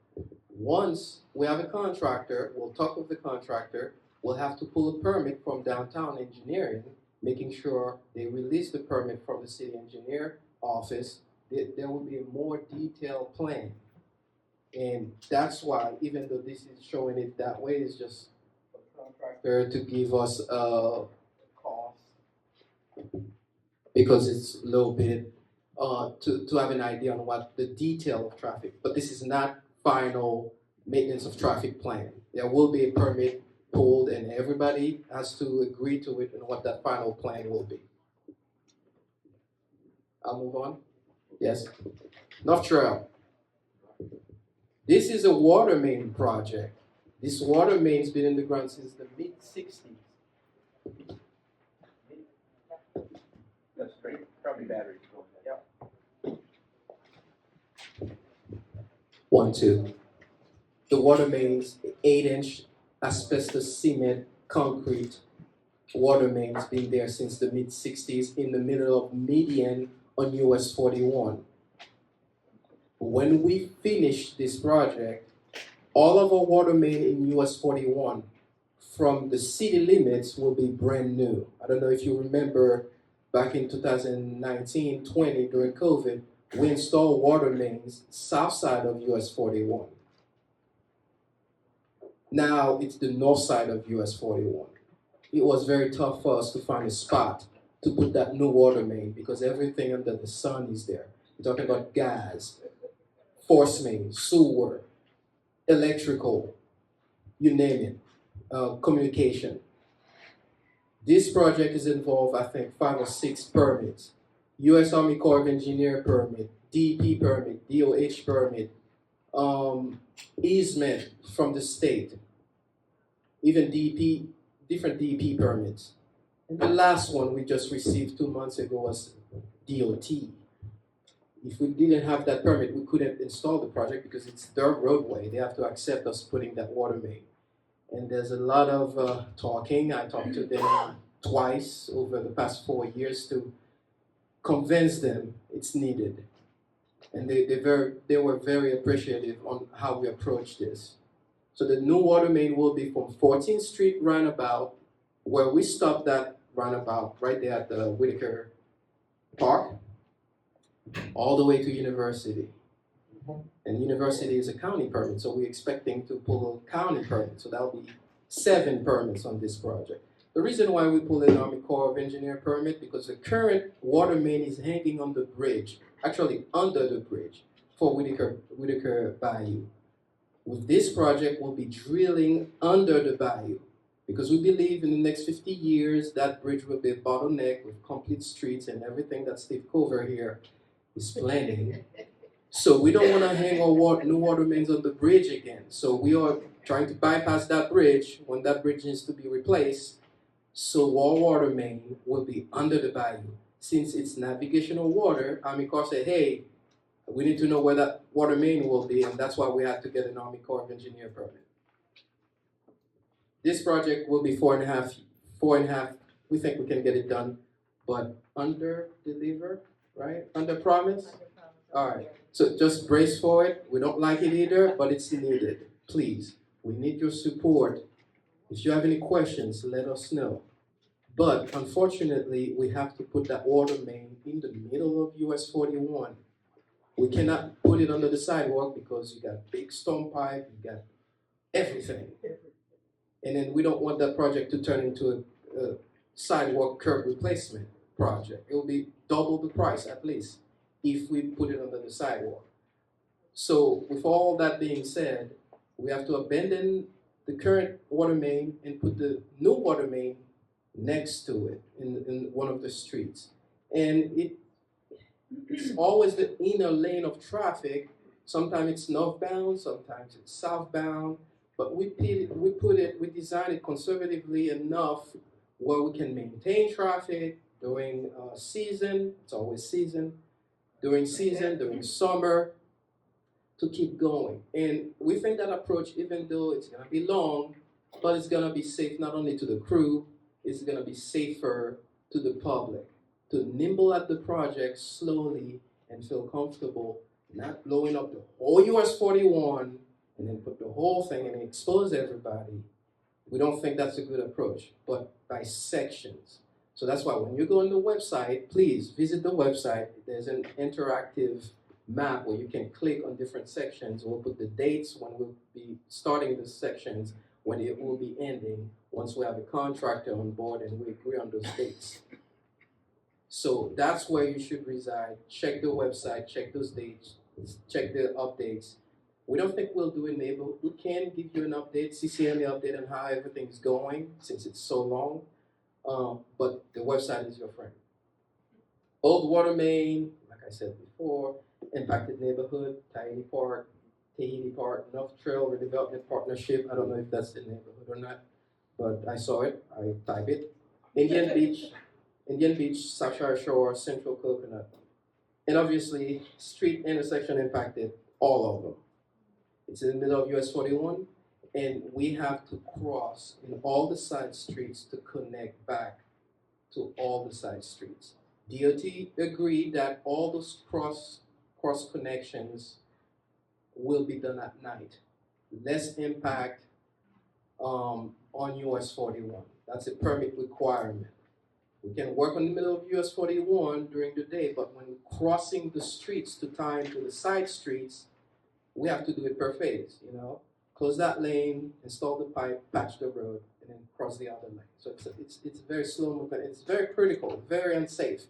Once we have a contractor, we'll talk with the contractor. We'll have to pull a permit from downtown engineering, making sure they release the permit from the city engineer office. There will be a more detailed plan. And that's why, even though this is showing it that way, it's just a contractor to give us a cost, because it's a little bit to have an idea on what the detail of traffic. But this is not final maintenance of traffic plan. There will be a permit pulled, and everybody has to agree to it and what that final plan will be. I'll move on. Yes. North Trail. This is a water main project. This water main's been in the ground since the mid-60s. That's great. Probably batteries. Yep. 1, 2. The water mains, 8-inch asbestos cement concrete water mains, been there since the mid-60s in the middle of median on US 41. When we finish this project, all of our water main in US 41 from the city limits will be brand new. I don't know if you remember back in 2019-20 during COVID, we installed water mains south side of US 41. Now it's the north side of US 41. It was very tough for us to find a spot to put that new water main because everything under the sun is there. We're talking about gas, force main, sewer, electrical, you name it, communication. This project is involved, I think, 5 or 6 permits. U.S. Army Corps of Engineer permit, DEP permit, DOH permit, easement from the state, even DEP, different DEP permits. And the last one we just received 2 months ago was DOT. If we didn't have that permit, we couldn't install the project because it's their roadway. They have to accept us putting that water main. And there's a lot of talking. I talked to them twice over the past 4 years to convince them it's needed. And they were very appreciative on how we approach this. So the new water main will be from 14th Street roundabout, where we stopped that roundabout right there at the Whitaker Park, all the way to University. And University is a county permit, so we're expecting to pull a county permit. So that'll be 7 permits on this project. The reason why we pulled an Army Corps of Engineer permit, because the current water main is hanging on the bridge, actually under the bridge, for Whitaker Bayou. With this project, we'll be drilling under the bayou, because we believe in the next 50 years, that bridge will be a bottleneck with complete streets and everything that Steve Cover here is planning. So we don't want to hang our new water mains on the bridge again. So we are trying to bypass that bridge when that bridge needs to be replaced. So our water main will be under the bayou. Since it's navigational water, Army Corps said, hey, we need to know where that water main will be, and that's why we had to get an Army Corps of Engineer permit. This project will be 4.5. We think we can get it done, but under deliver, right? Under promise? All right. So just brace for it. We don't like it either, but it's needed. Please, we need your support. If you have any questions, let us know. But unfortunately, we have to put that water main in the middle of US 41. We cannot put it under the sidewalk because you got big storm pipe, you got everything. And then we don't want that project to turn into a sidewalk curb replacement project. It will be double the price at least if we put it under the sidewalk. So with all that being said, we have to abandon the current water main and put the new water main next to it in one of the streets. And it's always the inner lane of traffic. Sometimes it's northbound, sometimes it's southbound, but we designed it conservatively enough where we can maintain traffic during season. It's always season. During season, during summer, to keep going. And we think that approach, even though it's gonna be long, but it's gonna be safe not only to the crew, it's gonna be safer to the public, to nimble at the project slowly and feel comfortable, not blowing up the whole US 41 and then put the whole thing and expose everybody. We don't think that's a good approach, but by sections. So that's why when you go on the website, please visit the website. There's an interactive map where you can click on different sections. We'll put the dates when we'll be starting the sections, when it will be ending, once we have a contractor on board and we agree on those dates. So that's where you should reside. Check the website, check those dates, check the updates. We don't think we'll do a neighbor. We can give you an update, CCNA update on how everything's going since it's so long. But the website is your friend. Old water main, like I said before, impacted neighborhood, Tahiti Park, North Trail Redevelopment Partnership. I don't know if that's the neighborhood or not, but I saw it, I type it. Indian Beach, South Shore, Central Coconut. And obviously, street intersection impacted, all of them. It's in the middle of US 41, and we have to cross in all the side streets to connect back to all the side streets. DOT agreed that all those cross connections will be done at night. Less impact on US 41. That's a permit requirement. We can work on the middle of US 41 during the day, but when we're crossing the streets to tie into the side streets, we have to do it per phase, you know. Close that lane, install the pipe, patch the road, and then cross the other lane. So it's very slow movement. It's very critical, very unsafe.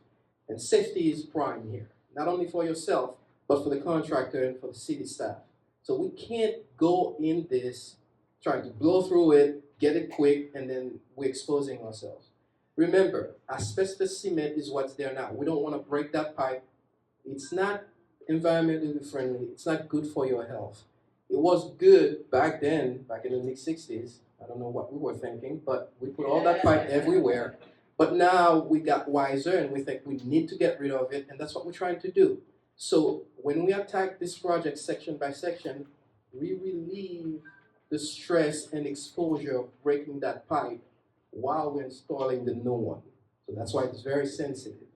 And safety is prime here, not only for yourself, but for the contractor and for the city staff. So we can't go in this trying to blow through it, get it quick, and then we're exposing ourselves. Remember, asbestos cement is what's there now. We don't want to break that pipe. It's not environmentally friendly. It's not good for your health. It was good back then, back in the mid-60s. I don't know what we were thinking, but we put all that pipe everywhere. But now we got wiser and we think we need to get rid of it, and that's what we're trying to do. So when we attack this project section by section, we relieve the stress and exposure of breaking that pipe while we're installing the new one. So that's why it's very sensitive.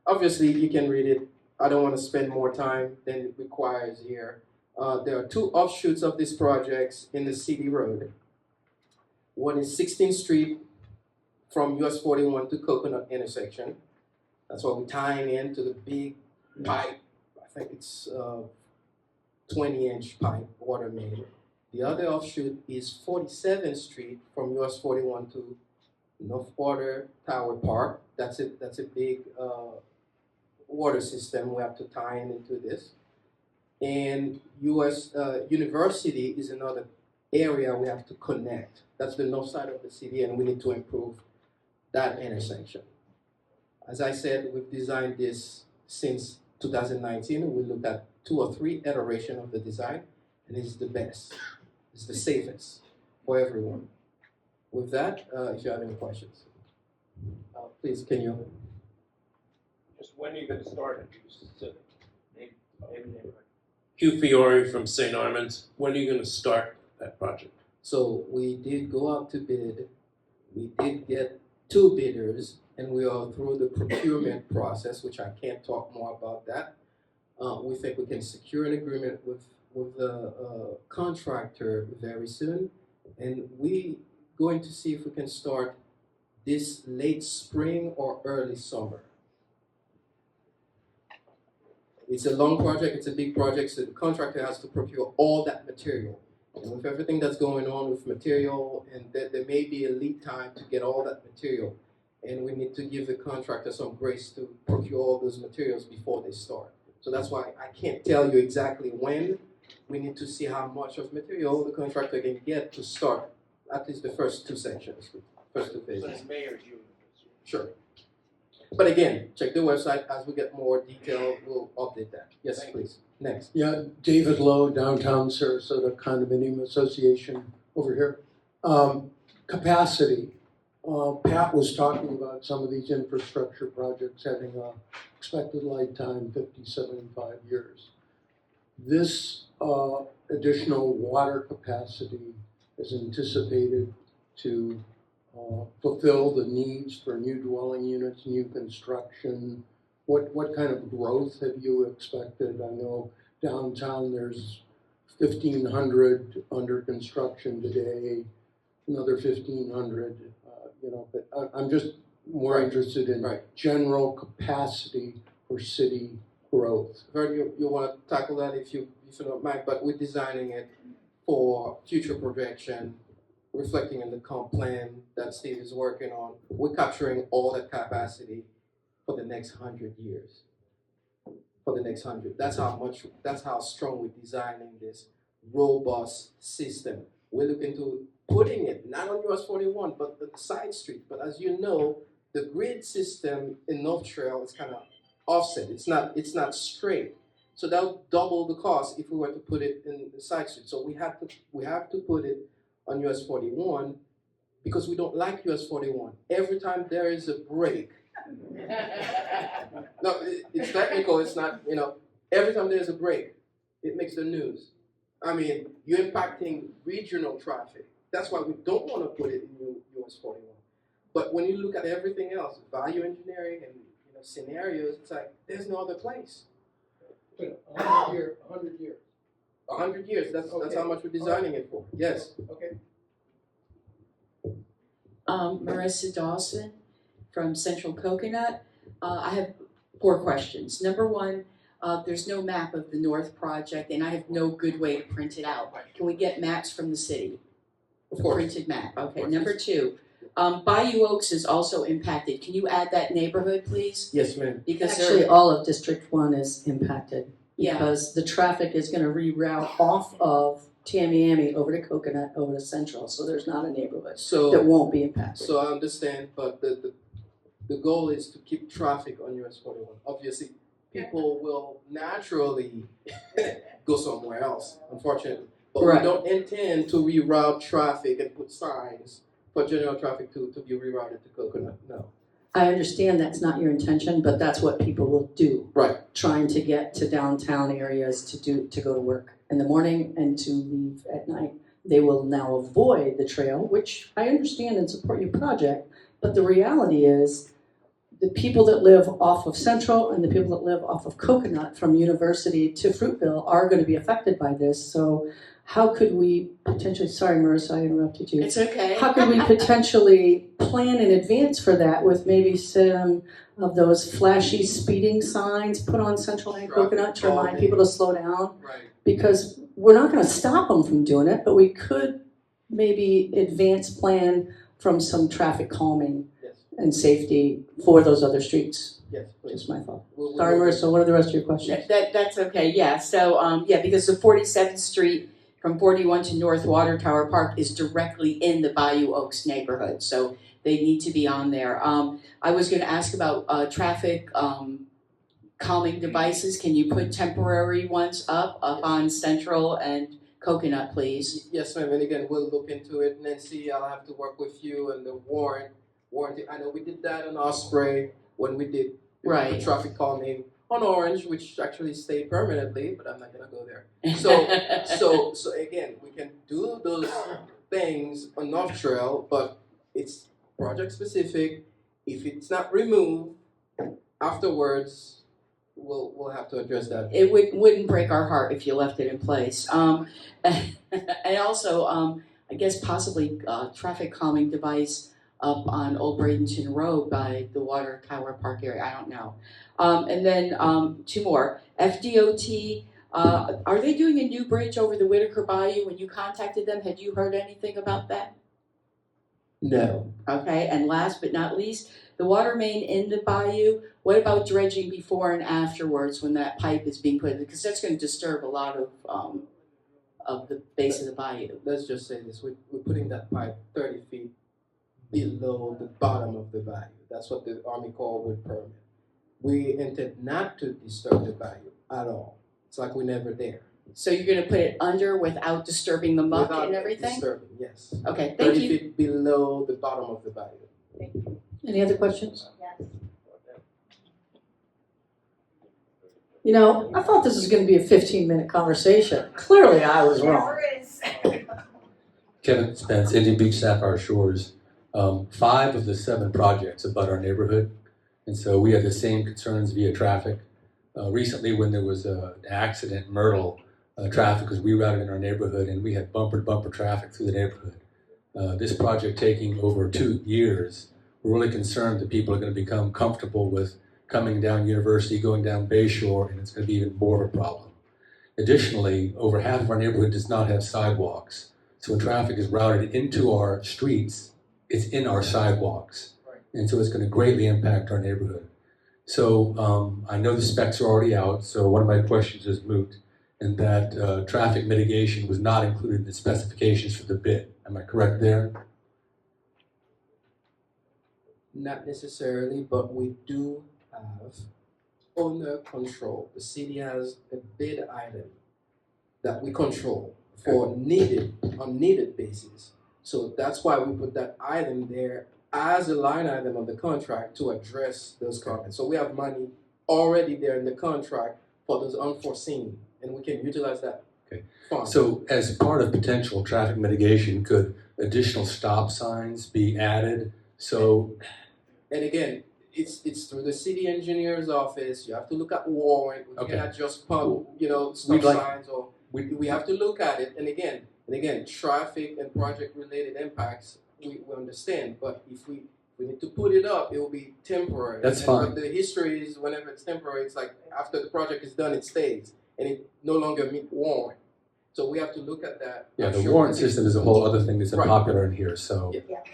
Obviously, you can read it. I don't want to spend more time than it requires here. There are two offshoots of these projects in the city road. One is 16th Street from US 41 to Coconut intersection. That's what we're tying into the big pipe. I think it's 20-inch pipe, water main. The other offshoot is 47th Street from US 41 to North Water Tower Park. That's a big water system we have to tie into this. And US University is another area we have to connect. That's the north side of the city, and we need to improve that intersection. As I said, we've designed this since 2019. We looked at 2 or 3 iterations of the design, and it's the best. It's the safest for everyone. With that, if you have any questions, please, can you? Just when are you going to start it? Hugh Fiore from St. Armand's. When are you going to start that project? So we did go out to bid. We did get 2 bidders, and we are through the procurement process, which I can't talk more about that. We think we can secure an agreement with the contractor very soon, and we going to see if we can start this late spring or early summer. It's a long project, it's a big project, so the contractor has to procure all that material. And with everything that's going on with material, and there may be a lead time to get all that material, and we need to give the contractor some grace to procure all those materials before they start. So that's why I can't tell you exactly when. We need to see how much of material the contractor can get to start at least the first 2 sections, first 2 phases. So it's May or June. Sure. But again, check the website. As we get more detail, we'll update that. Yes, please. Next. Yeah, David Lowe, Downtown Sarasota Condominium Association over here. Capacity. Pat was talking about some of these infrastructure projects having a expected lifetime 50, 75 years. This additional water capacity is anticipated to fulfill the needs for new dwelling units, new construction. What kind of growth have you expected? I know downtown there's 1,500 under construction today, another 1,500. But I'm just more interested in general capacity for city growth. Vern, you want to tackle that if you don't mind, but we're designing it for future projection, reflecting in the comp plan that Steve is working on. We're capturing all that capacity for the next 100 years. For the next 100. That's how strong we're designing this robust system. We're looking to putting it not on US 41, but the side street. But as you know, the grid system in North Trail is kind of offset. It's not straight. So that'll double the cost if we were to put it in the side street. So we have to put it on US 41 because we don't like US 41. Every time there is a break, no, it's technical, it's not, every time there's a break, it makes the news. I mean, you're impacting regional traffic. That's why we don't want to put it in US 41. But when you look at everything else, value engineering and scenarios, it's like, there's no other place. 100 years. 100 years, that's how much we're designing it for. Yes. Okay. Marissa Dawson from Central Coconut. I have 4 questions. Number 1, there's no map of the North Project, and I have no good way to print it out. Can we get maps from the city? Of course. Printed map. Okay. Number 2, Bayou Oaks is also impacted. Can you add that neighborhood, please? Yes, ma'am. Because Actually, all of District 1 is impacted. Yeah. Because the traffic is going to reroute off of Tamiami over to Coconut, over to Central. So there's not a neighborhood that won't be impacted. So I understand, but the goal is to keep traffic on US 41. Obviously, people will naturally go somewhere else, unfortunately. But we don't intend to reroute traffic and put signs for general traffic to be rerouted to Coconut, no. I understand that's not your intention, but that's what people will do. Right. Trying to get to downtown areas to go to work in the morning and to leave at night. They will now avoid the trail, which I understand and support your project, but the reality is the people that live off of Central and the people that live off of Coconut from University to Fruitville are going to be affected by this. So how could we potentially, sorry Marissa, I interrupted you. It's okay. How could we potentially plan in advance for that with maybe some of those flashy speeding signs put on Central and Coconut to remind people to slow down? Right. Because we're not going to stop them from doing it, but we could maybe advance plan from some traffic calming and safety for those other streets. Yes, please. Just my thought. We'll Sorry, look Marissa, what are the rest of your questions? That's okay, yeah. So, because the 47th Street from 41 to North Water Tower Park is directly in the Bayou Oaks neighborhood, so they need to be on there. I was going to ask about traffic calming devices. Can you put temporary ones up on Central and Coconut, please? Yes, ma'am. And again, we'll look into it. Nancy, I'll have to work with you and the warranty. I know we did that on Osprey when we did Right. the traffic calming on Orange, which actually stayed permanently, but I'm not gonna go there. So again, we can do those things on North Trail, but it's project specific. If it's not removed afterwards, we'll have to address that. It wouldn't break our heart if you left it in place. And also, I guess possibly traffic calming device up on Old Bradenton Road by the Water Tower Park area. I don't know. And then two more. FDOT, are they doing a new bridge over the Whitaker Bayou? When you contacted them, had you heard anything about that? No. Okay, and last but not least, the water main in the bayou, what about dredging before and afterwards when that pipe is being put in? Because that's going to disturb a lot of the base of the bayou. Let's just say this, we're putting that pipe 30 feet below the bottom of the bayou. That's what the Army Corps would permit. We intend not to disturb the bayou at all. It's like we're never there. So you're going to put it under without disturbing the muck Without and everything? disturbing, yes. Okay, thank 30 you. feet below the bottom of the bayou. Any other questions? You know, I thought this was going to be a 15-minute conversation. Clearly, I was wrong. Kevin Spence, Indian Beach Sapphire Shores. 5 of the 7 projects abut our neighborhood, and so we had the same concerns via traffic. Recently, when there was an accident in Myrtle, traffic was rerouted in our neighborhood, and we had bumper-to-bumper traffic through the neighborhood. This project taking over 2 years, we're really concerned that people are going to become comfortable with coming down University, going down Bayshore, and it's going to be even more of a problem. Additionally, over half of our neighborhood does not have sidewalks. So when traffic is routed into our streets, it's in our sidewalks. And so it's going to greatly impact our neighborhood. So I know the specs are already out, so one of my questions is moot, and that traffic mitigation was not included in the specifications for the bid. Am I correct there? Not necessarily, but we do have owner control. The city has a bid item that we control for unneeded basis. So that's why we put that item there as a line item on the contract to address those comments. So we have money already there in the contract for those unforeseen, and we can utilize that fund. So as part of potential traffic mitigation, could additional stop signs be added? So, and again, it's through the city engineer's office. You have to look at warrant. We cannot just pump, stop signs, or we have to look at it. And again, traffic and project related impacts we understand. But if we need to put it up, it will be temporary. That's fine. But the history is whenever it's temporary, it's like after the project is done, it stays, and it no longer meets warrant. So we have to look at that. yeah, the warrant system is a whole other thing that's unpopular in here. So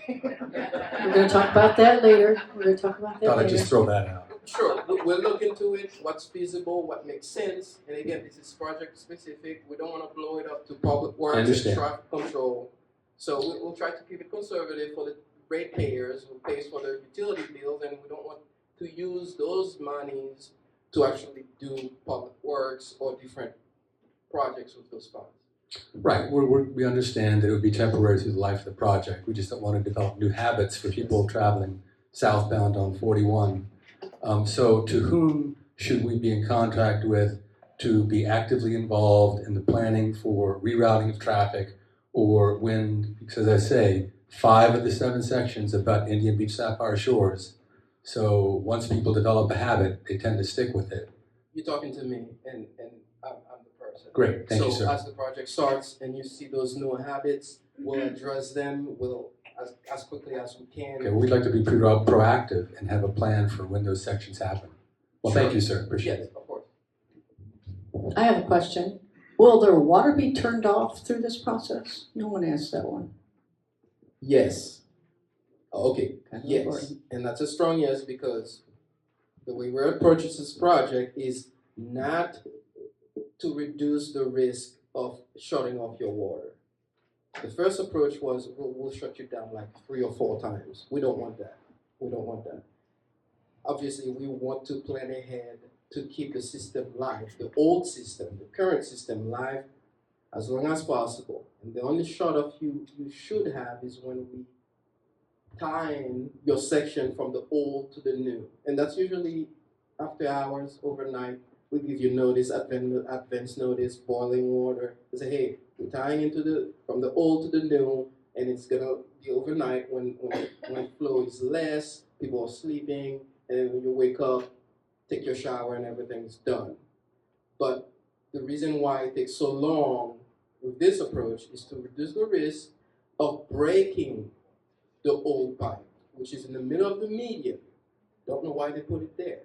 We're going to talk about that later. We're going to talk about that thought I'd later. just throw that out. Sure, we'll look into it, what's feasible, what makes sense, and again, this is project specific. We don't want to blow it up to public I works and understand. traffic control. So we'll try to keep it conservative for the ratepayers who pays for the utility bills, and we don't want to use those monies to actually do public works or different projects with those funds. Right, we understand that it would be temporary through the life of the project. We just don't want to develop new habits for people traveling southbound on 41. So to whom should we be in contact with to be actively involved in the planning for rerouting of traffic, or when, because as I say, 5 of the 7 sections about Indian Beach Sapphire Shores. So once people develop a habit, they tend to stick with it. You're talking to me, and I'm the person. Great, thank you, sir. So as the project starts and you see those new habits, we'll address them. We'll as quickly as we can. Okay, well, we'd like to be proactive and have a plan for when those sections happen. Well, Sure. thank you, sir. Appreciate it. Of course. I have a question. Will their water be turned off through this process? No one asked that one. Yes. Okay. That's Yes. important. And that's a strong yes, because the way we're approaching this project is not to reduce the risk of shutting off your water. The first approach was we'll shut you down like 3 or 4 times. We don't want that. We don't want that. Obviously, we want to plan ahead to keep the system live, the old system, the current system live as long as possible. And the only shut off you should have is when we tie in your section from the old to the new. And that's usually after hours, overnight. We give you notice, advance notice, boiling water. We say, hey, we're tying into from the old to the new, and it's gonna be overnight when flow is less, people are sleeping, and when you wake up, take your shower and everything's done. But the reason why it takes so long with this approach is to reduce the risk of breaking the old pipe, which is in the middle of the median. Don't know why they put it there,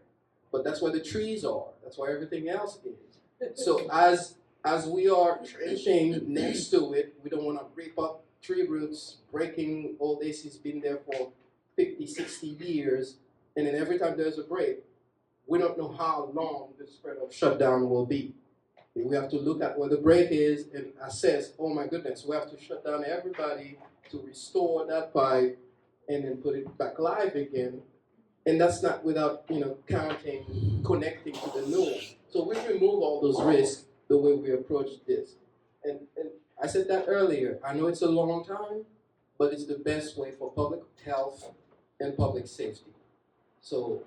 but that's where the trees are. That's where everything else is. So as we are trenching next to it, we don't want to rip up tree roots, breaking old AC's been there for 50, 60 years, and then every time there's a break, we don't know how long the spread of shutdown will be. We have to look at where the break is and assess, oh my goodness, we have to shut down everybody to restore that pipe and then put it back live again. And that's not without, counting, connecting to the new one. So we remove all those risks the way we approach this. And I said that earlier. I know it's a long time, but it's the best way for public health and public safety. So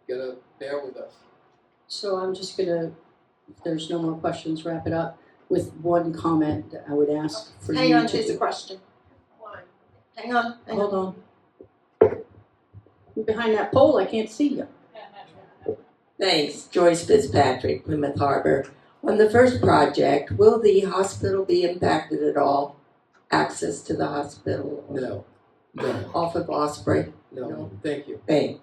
you gotta bear with us. So I'm just gonna, if there's no more questions, wrap it up with one comment that I would ask for you to. Hang on, there's a question. Hang on. Hold on. You're behind that pole, I can't see you. Thanks. Joyce Fitzpatrick, Plymouth Harbor. On the first project, will the hospital be impacted at all? Access to the hospital? No. Off of Osprey? No. Thank you. Thanks.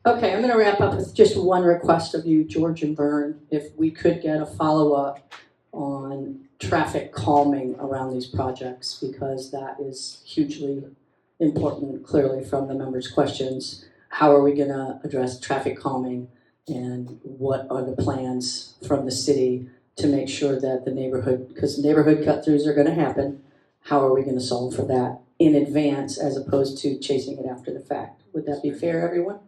Okay, I'm gonna wrap up with just one request of you, George and Vern, if we could get a follow-up on traffic calming around these projects, because that is hugely important, clearly from the members' questions. How are we gonna address traffic calming, and what are the plans from the city to make sure that the neighborhood, because neighborhood cut-throughs are gonna happen, how are we gonna solve for that in advance as opposed to chasing it after the fact? Would that be fair, everyone?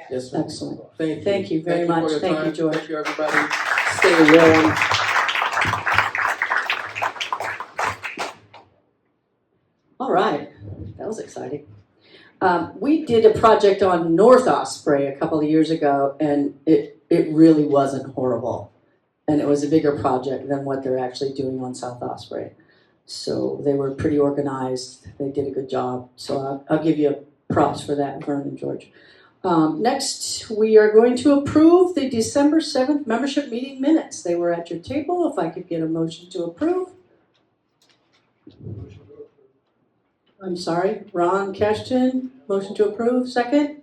Yes, ma'am. Excellent. Thank you. Thank you very Thank you for much. your Thank time. you, George. Thank you, everybody. Stay warm. All right, that was exciting. We did a project on North Osprey a couple of years ago, and it really wasn't horrible. And it was a bigger project than what they're actually doing on South Osprey. So they were pretty organized. They did a good job. So I'll give you props for that, Vern and George. Next, we are going to approve the December 7th membership meeting minutes. They were at your table. If I could get a motion to approve. I'm sorry, Ron Cashton, motion to approve, second?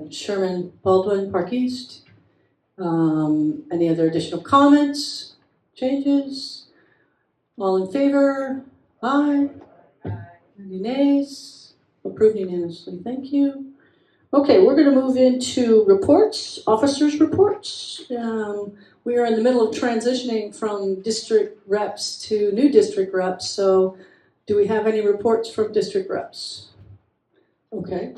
Sherman Baldwin, Park East. Any other additional comments, changes? All in favor? Aye. Any nays? Approved unanimously, thank you. Okay, we're gonna move into reports, officers' reports. We are in the middle of transitioning from district reps to new district reps, so do we have any reports from district reps? Okay.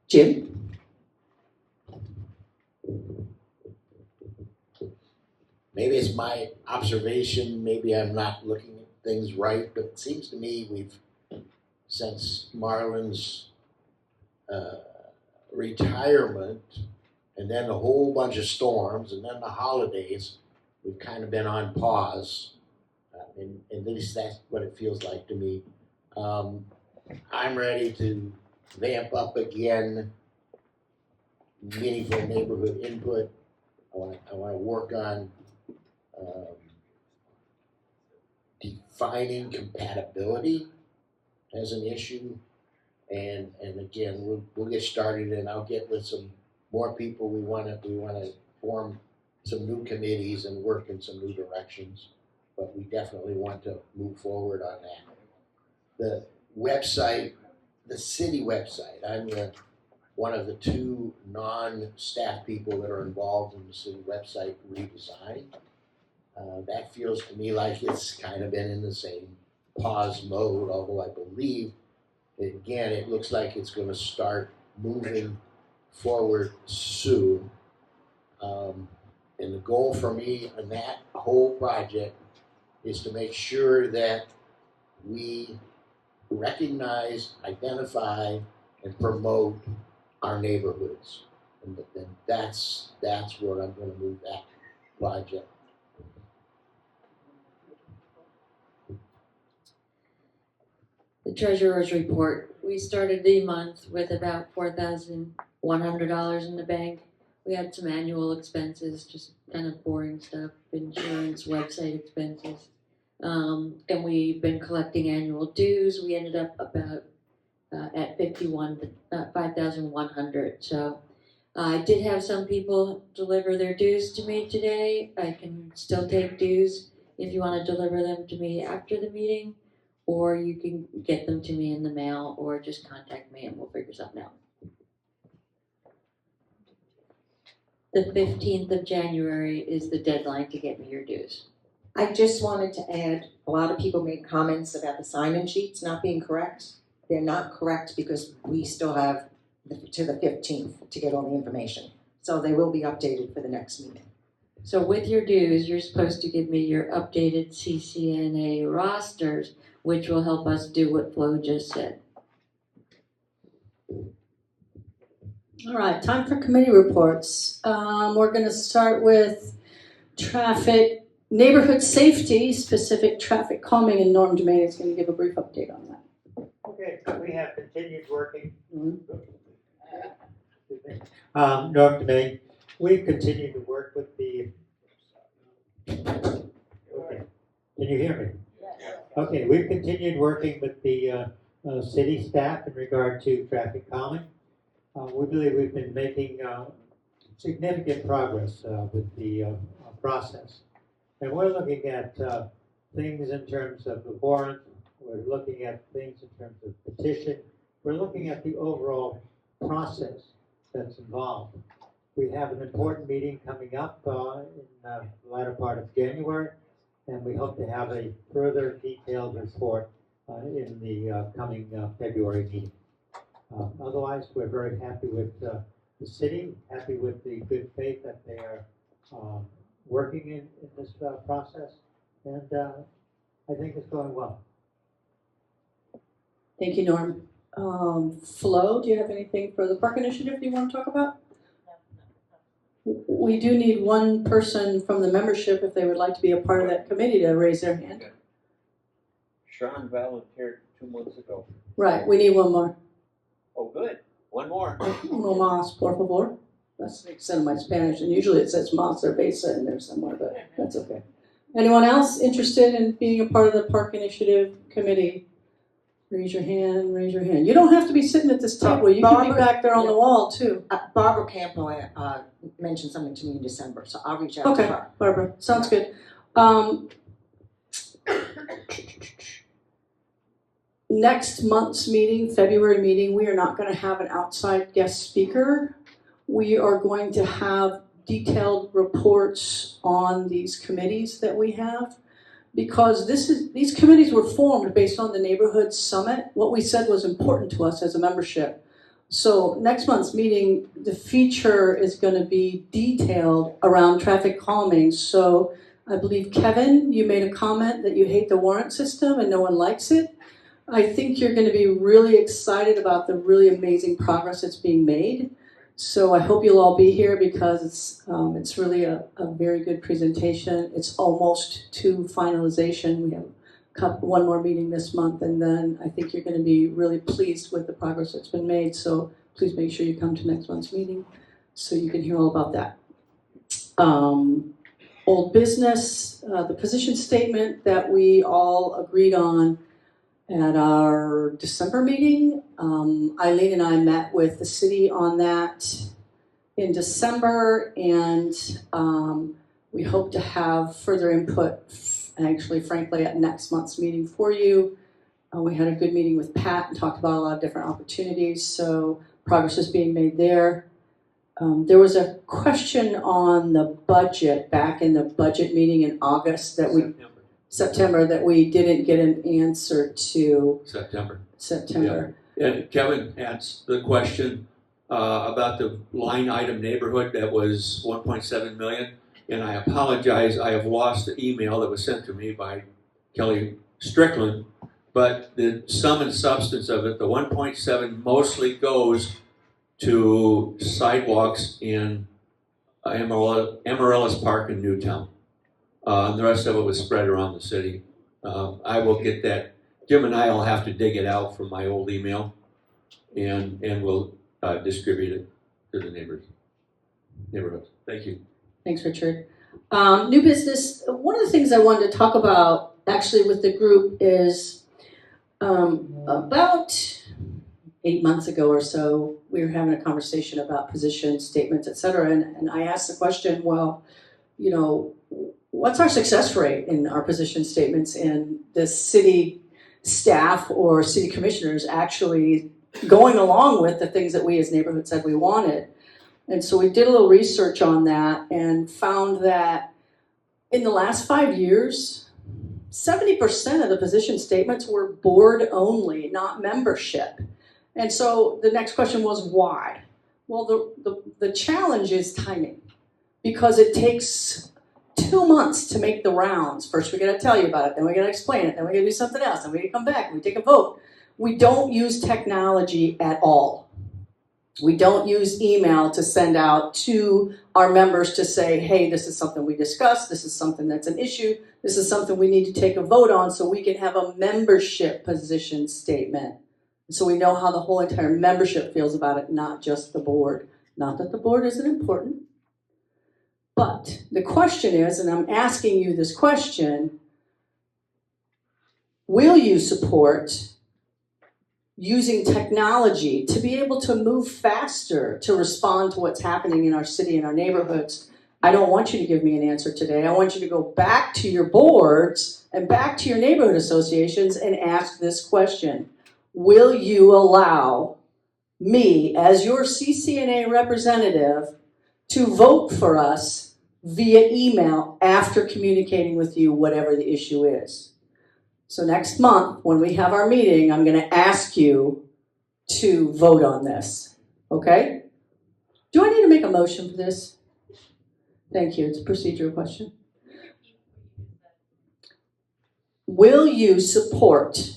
Jim? Maybe it's my observation, maybe I'm not looking at things right, but it seems to me since Marlon's retirement, and then a whole bunch of storms, and then the holidays, we've kind of been on pause. And at least that's what it feels like to me. I'm ready to vamp up again meaningful neighborhood input. I want to work on defining compatibility as an issue, and again we'll get started, and I'll get with some more people. We want to form some new committees and work in some new directions, but we definitely want to move forward on that. The website, the city website, I'm one of the 2 non-staff people that are involved in the city website redesign. That feels to me like it's kind of been in the same pause mode, although I believe, again, it looks like it's going to start moving forward soon. And the goal for me on that whole project is to make sure that we recognize, identify, and promote our neighborhoods. And that's where I'm going to move that project. The treasurer's report. We started the month with about $4,100 in the bank. We had some annual expenses, just kind of boring stuff, insurance, website expenses. And we've been collecting annual dues. We ended up about at 5,100. So I did have some people deliver their dues to me today. I can still take dues if you want to deliver them to me after the meeting, or you can get them to me in the mail, or just contact me and we'll figure something out. The 15th of January is the deadline to get me your dues. I just wanted to add, a lot of people made comments about the sign-in sheets not being correct. They're not correct because we still have to the 15th to get all the information. So they will be updated for the next meeting. So with your dues, you're supposed to give me your updated CCNA rosters, which will help us do what Flo just said. All right, time for committee reports. We're going to start with traffic, neighborhood safety, specific traffic calming, and Norm Germain is going to give a brief update on that. Okay, we have continued working. Mm-hmm. Norm Germain, we've continued to work with the. Okay, can you hear me? Okay, we've continued working with the city staff in regard to traffic calming. We believe we've been making significant progress with the process. And we're looking at things in terms of the warrant, we're looking at things in terms of petition, we're looking at the overall process that's involved. We have an important meeting coming up in the latter part of January, and we hope to have a further detailed report in the coming February meeting. Otherwise, we're very happy with the city, happy with the good faith that they are working in this process, and I think it's going well. Thank you, Norm. Flo, do you have anything for the park initiative you want to talk about? We do need one person from the membership, if they would like to be a part of that committee, to raise their hand. Sean volunteered 2 months ago. Right, we need one more. Oh, good. One more. Uno más, por favor. That's the extent of my Spanish, and usually it says más cerveza in there somewhere, but that's okay. Anyone else interested in being a part of the park initiative committee? Raise your hand, raise your hand. You don't have to be sitting at this table. You can be back there on the wall, too. Barbara Campo mentioned something to me in December, so I'll reach out to Okay, her. Barbara, sounds good. Next month's meeting, February meeting, we are not going to have an outside guest speaker. We are going to have detailed reports on these committees that we have, because these committees were formed based on the neighborhood summit. What we said was important to us as a membership. So next month's meeting, the feature is going to be detailed around traffic calming. So I believe, Kevin, you made a comment that you hate the warrant system and no one likes it. I think you're going to be really excited about the really amazing progress that's being made. So I hope you'll all be here because it's really a very good presentation. It's almost to finalization. We have one more meeting this month, and then I think you're going to be really pleased with the progress that's been made. So please make sure you come to next month's meeting so you can hear all about that. Old business, the position statement that we all agreed on at our December meeting. Eileen and I met with the city on that in December, and we hope to have further input, actually, frankly, at next month's meeting for you. We had a good meeting with Pat and talked about a lot of different opportunities, so progress is being made there. There was a question on the budget back in the budget meeting in August that September that we didn't get an answer to. September. Yeah. And Kevin asked the question about the line item neighborhood that was 1.7 million. And I apologize, I have lost the email that was sent to me by Kelly Strickland. But the sum and substance of it, the 1.7 mostly goes to sidewalks in Amaryllis Park in Newtown. The rest of it was spread around the city. I will get that. Jim and I will have to dig it out from my old email, and we'll distribute it to the neighborhoods. Thank you. Thanks, Richard. New business. One of the things I wanted to talk about actually with the group is about 8 months ago or so, we were having a conversation about position statements, et cetera, and I asked the question, well, you know, what's our success rate in our position statements, and the city staff or city commissioners actually going along with the things that we as neighborhoods said we wanted? And so we did a little research on that and found that in the last 5 years, 70% of the position statements were board only, not membership. And so the next question was why? Well, the challenge is timing, because it takes 2 months to make the rounds. First we gotta tell you about it, then we gotta explain it, then we gotta do something else, then we gotta come back and we take a vote. We don't use technology at all. We don't use email to send out to our members to say, hey, this is something we discussed, this is something that's an issue, this is something we need to take a vote on so we can have a membership position statement. So we know how the whole entire membership feels about it, not just the board. Not that the board isn't important. But the question is, and I'm asking you this question, will you support using technology to be able to move faster to respond to what's happening in our city and our neighborhoods? I don't want you to give me an answer today. I want you to go back to your boards and back to your neighborhood associations and ask this question. Will you allow me, as your CCNA representative, to vote for us via email after communicating with you whatever the issue is? So next month, when we have our meeting, I'm going to ask you to vote on this, okay? Do I need to make a motion for this? Thank you. It's a procedural question. Will you support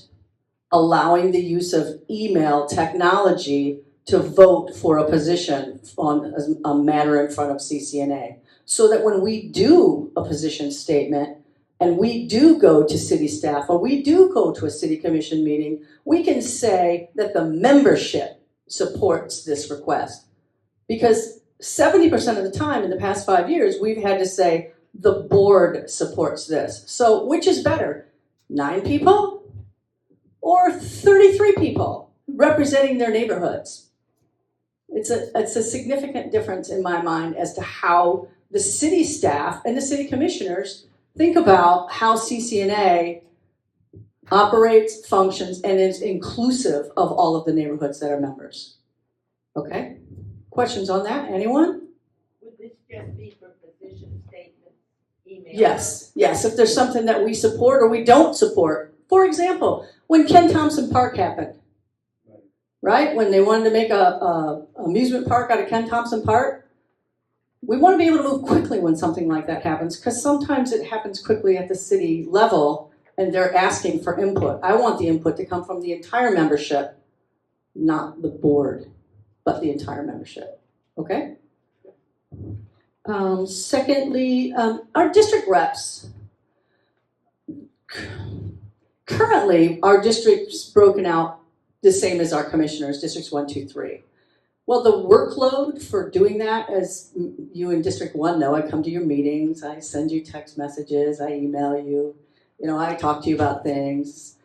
allowing the use of email technology to vote for a position on a matter in front of CCNA, so that when we do a position statement and we do go to city staff or we do go to a city commission meeting, we can say that the membership supports this request? Because 70% of the time in the past 5 years, we've had to say the board supports this. So which is better, 9 people or 33 people representing their neighborhoods? It's a significant difference in my mind as to how the city staff and the city commissioners think about how CCNA operates, functions, and is inclusive of all of the neighborhoods that are members. Okay? Questions on that? Anyone? Would this just be for position statements, email? Yes. If there's something that we support or we don't support. For example, when Ken Thompson Park happened, right? When they wanted to make a amusement park out of Ken Thompson Park, We want to be able to move quickly when something like that happens, because sometimes it happens quickly at the city level and they're asking for input. I want the input to come from the entire membership, not the board, but the entire membership. Okay? Secondly, our district reps. Currently, our district's broken out the same as our commissioners, districts 1, 2, 3. Well, the workload for doing that, as you in District 1 know, I come to your meetings, I send you text messages, I email you, I talk to you about things.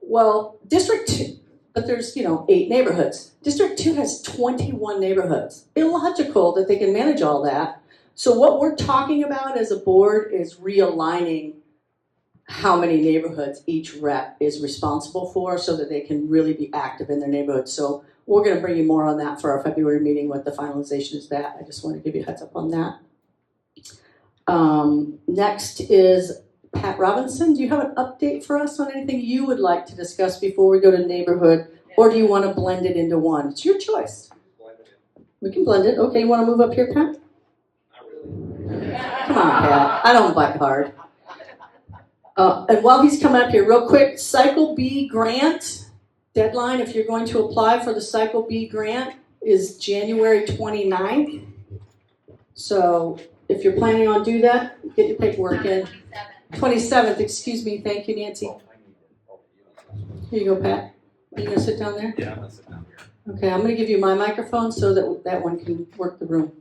Well, District 2, but there's, 8 neighborhoods. District 2 has 21 neighborhoods. Illogical that they can manage all that. So what we're talking about as a board is realigning how many neighborhoods each rep is responsible for so that they can really be active in their neighborhood. So we're going to bring you more on that for our February meeting, what the finalization is that. I just want to give you a heads up on that. Next is Pat Robinson. Do you have an update for us on anything you would like to discuss before we go to neighborhood, or do you want to blend it into one? It's your choice. We can blend it. Okay, you want to move up here, Pat? Come on, Pat. I don't bite hard. And while he's coming up here, real quick, Cycle B grant deadline, if you're going to apply for the Cycle B grant, is January 29th. So if you're planning on doing that, get your paperwork in. 27th, excuse me. Thank you, Nancy. Here you go, Pat. Are you going to sit down there? Yeah, I'm gonna sit down here. Okay, I'm going to give you my microphone so that that one can work the room.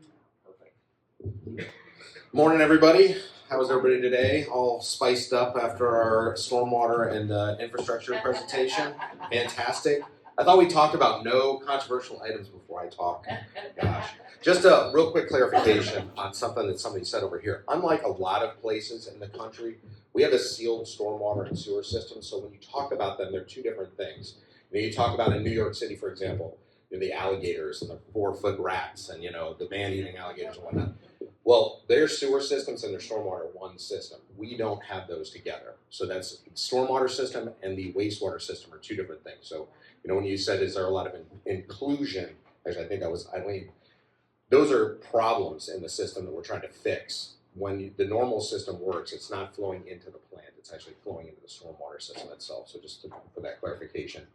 Morning, everybody. How was everybody today? All spiced up after our stormwater and infrastructure presentation. Fantastic. I thought we talked about no controversial items before I talk. Gosh. Just a real quick clarification on something that somebody said over here. Unlike a lot of places in the country, we have a sealed stormwater and sewer system. So when you talk about them, they're two different things. You talk about in New York City, for example, the alligators and the 4-foot rats and the man-eating alligators and whatnot. Well, their sewer systems and their stormwater are one system. We don't have those together. So that's stormwater system and the wastewater system are two different things. So, when you said, is there a lot of inclusion? Actually, I think that was Eileen. Those are problems in the system that we're trying to fix. When the normal system works, it's not flowing into the plant. It's actually flowing into the stormwater system itself. So just for that clarification.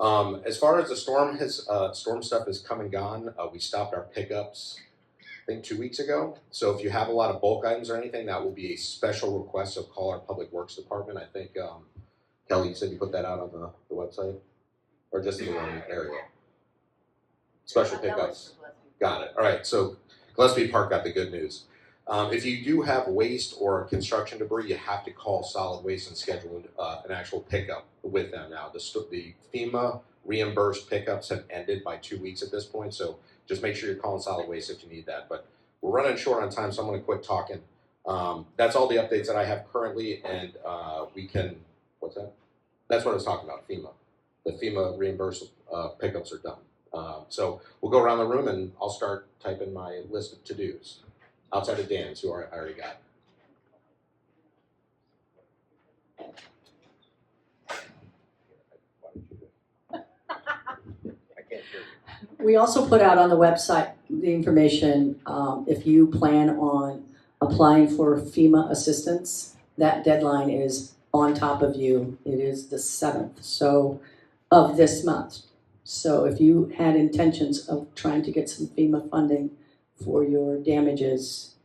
As far as the storm stuff has come and gone, we stopped our pickups I think 2 weeks ago. So if you have a lot of bulk items or anything, that will be a special request. So call our public works department. I think Kelly, you said you put that out on the website, or just in the one area. Special pickups. Got it. All right. So Gillespie Park got the good news. If you do have waste or construction debris, you have to call solid waste and schedule an actual pickup with them. Now the FEMA reimbursed pickups have ended by 2 weeks at this point. So just make sure you're calling solid waste if you need that. But we're running short on time, so I'm going to quit talking. That's all the updates that I have currently, and we can, what's that? That's what I was talking about, FEMA. The FEMA reimbursed pickups are done. So we'll go around the room, and I'll start typing my list of to-dos, outside of Dan's, who I already got. We also put out on the website the information, if you plan on applying for FEMA assistance, that deadline is on top of you. It is the 7th of this month. So if you had intentions of trying to get some FEMA funding for your damages,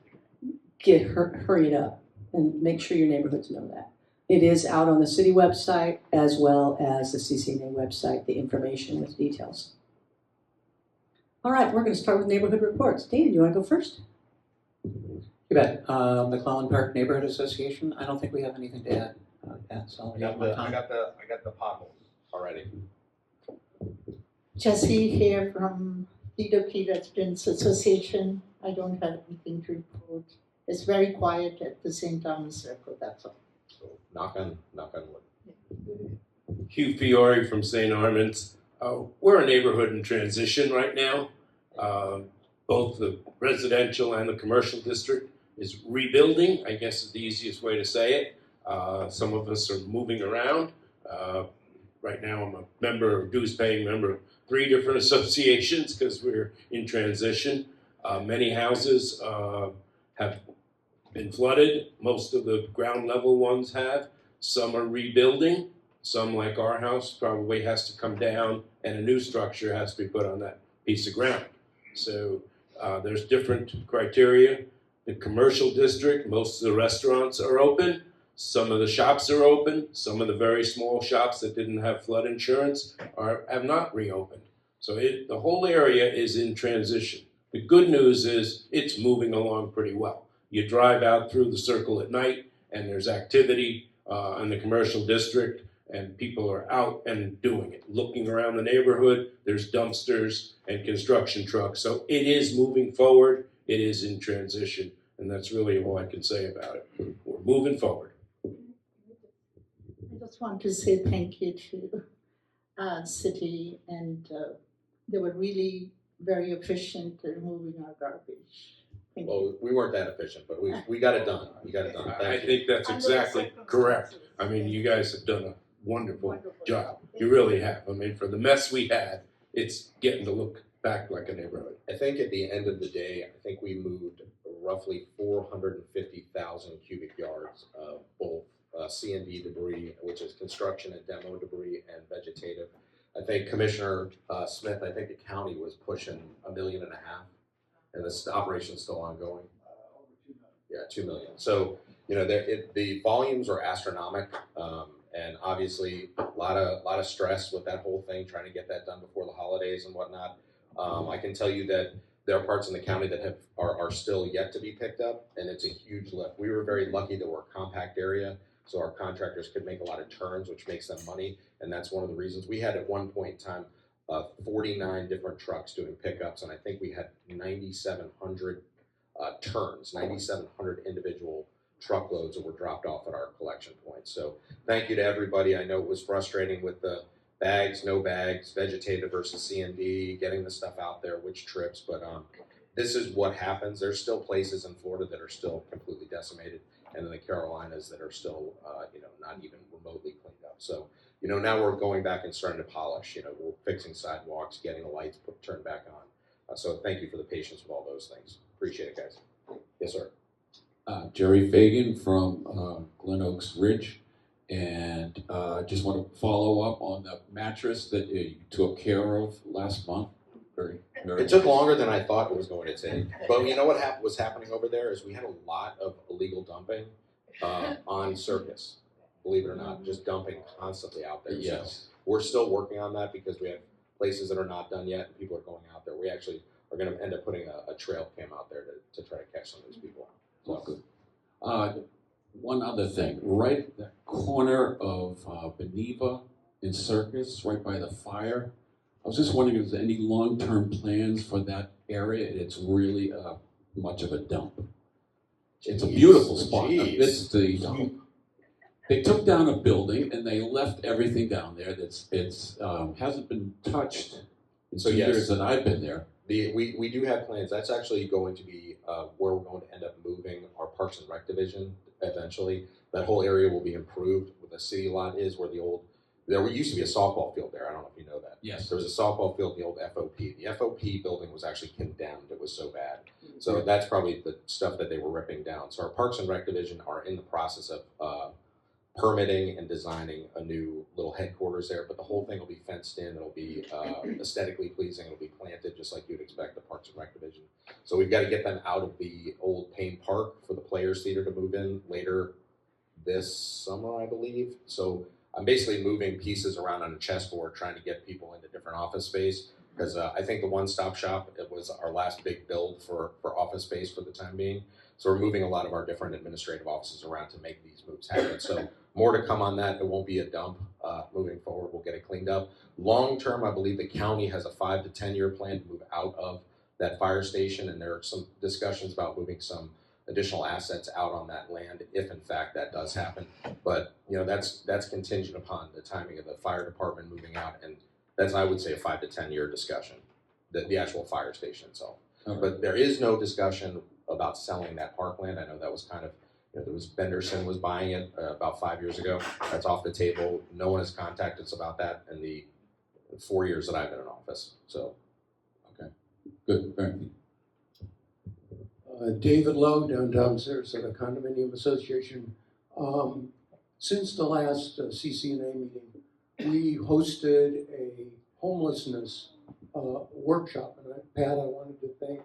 hurry it up and make sure your neighborhoods know that. It is out on the city website as well as the CCNA website, the information with details. All right, we're going to start with neighborhood reports. Dan, you want to go first? You bet. McClellan Park Neighborhood Association. I don't think we have anything to add. So I got the potholes already. Jessie here from DWP Residents Association. I don't have anything to report. It's very quiet at the St. Thomas Circle, that's all. So knock on wood. Hugh Fiore from St. Armand's. We're a neighborhood in transition right now. Both the residential and the commercial district is rebuilding, I guess is the easiest way to say it. Some of us are moving around. Right now I'm a dues paying member of 3 different associations because we're in transition. Many houses have been flooded. Most of the ground level ones have. Some are rebuilding. Some, like our house, probably has to come down and a new structure has to be put on that piece of ground. So there's different criteria. The commercial district, most of the restaurants are open. Some of the shops are open. Some of the very small shops that didn't have flood insurance have not reopened. So the whole area is in transition. The good news is it's moving along pretty well. You drive out through the circle at night and there's activity in the commercial district and people are out and doing it. Looking around the neighborhood, there's dumpsters and construction trucks. So it is moving forward. It is in transition. And that's really all I can say about it. We're moving forward. I just want to say thank you to city, and they were really very efficient in removing our garbage. Thank you. Well, we weren't that efficient, but we got it done. We got it done. I think that's exactly correct. I mean, you guys have done a wonderful job. You really have. I mean, for the mess we had, it's getting to look back like a neighborhood. I think at the end of the day, I think we moved roughly 450,000 cubic yards of both C&D debris, which is construction and demo debris, and vegetative. I think Commissioner Smith, I think the county was pushing 1.5 million, and this operation's still ongoing. Yeah, 2 million. So, you know, the volumes are astronomical, and obviously a lot of stress with that whole thing, trying to get that done before the holidays and whatnot. I can tell you that there are parts in the county that are still yet to be picked up, and it's a huge lift. We were very lucky that we're a compact area, so our contractors could make a lot of turns, which makes them money, and that's one of the reasons. We had at one point in time 49 different trucks doing pickups, and I think we had 9,700 turns, 9,700 individual truckloads that were dropped off at our collection points. So thank you to everybody. I know it was frustrating with the bags, no bags, vegetative versus C&D, getting the stuff out there, which trips, but this is what happens. There's still places in Florida that are still completely decimated, and in the Carolinas that are still, not even remotely cleaned up. So, now we're going back and starting to polish. We're fixing sidewalks, getting the lights turned back on. So thank you for the patience with all those things. Appreciate it, guys. Yes, sir. Jerry Fagan from Glen Oaks Ridge, and just want to follow up on the mattress that you took care of last month. It took longer than I thought it was going to take. But you know what was happening over there is we had a lot of illegal dumping on Circus, believe it or not, just dumping constantly out there. Yes. So we're still working on that because we have places that are not done yet and people are going out there. We actually are going to end up putting a trail cam out there to try to catch some of those people. Well, good. One other thing, right at the corner of Beneva and Circus, right by the fire, I was just wondering if there's any long-term plans for that area. It's really much of a dump. It's a beautiful spot. It's they took down a building and they left everything down there that's hasn't been touched in 2 years that I've been there. We do have plans. That's actually going to be where we're going to end up moving our Parks and Rec division eventually. That whole area will be improved. Where the city lot is, where there used to be a softball field there. I don't know if you know that. Yes. There was a softball field in the old FOP. The FOP building was actually condemned. It was so bad. So that's probably the stuff that they were ripping down. So our Parks and Rec division are in the process of permitting and designing a new little headquarters there, but the whole thing will be fenced in. It'll be aesthetically pleasing. It'll be planted just like you'd expect the Parks and Rec division. So we've got to get them out of the old Payne Park for the Players Theater to move in later this summer, I believe. So I'm basically moving pieces around on a chessboard, trying to get people into different office space, because I think the one-stop shop, it was our last big build for office space for the time being. So we're moving a lot of our different administrative offices around to make these moves happen. So more to come on that. It won't be a dump moving forward. We'll get it cleaned up. Long term, I believe the county has a 5 to 10 year plan to move out of that fire station, and there are some discussions about moving some additional assets out on that land if in fact that does happen. But that's contingent upon the timing of the fire department moving out, and that's, I would say, a 5 to 10 year discussion, the actual fire station itself. Okay. But there is no discussion about selling that parkland. I know that was kind of, there was Benderson was buying it about 5 years ago. That's off the table. No one has contacted us about that in the 4 years that I've been in office. So, okay, good, thank you. David Lowe, Downtown Sarasota Condominium Association. Since the last CCNA meeting, we hosted a homelessness workshop. And Pat, I wanted to thank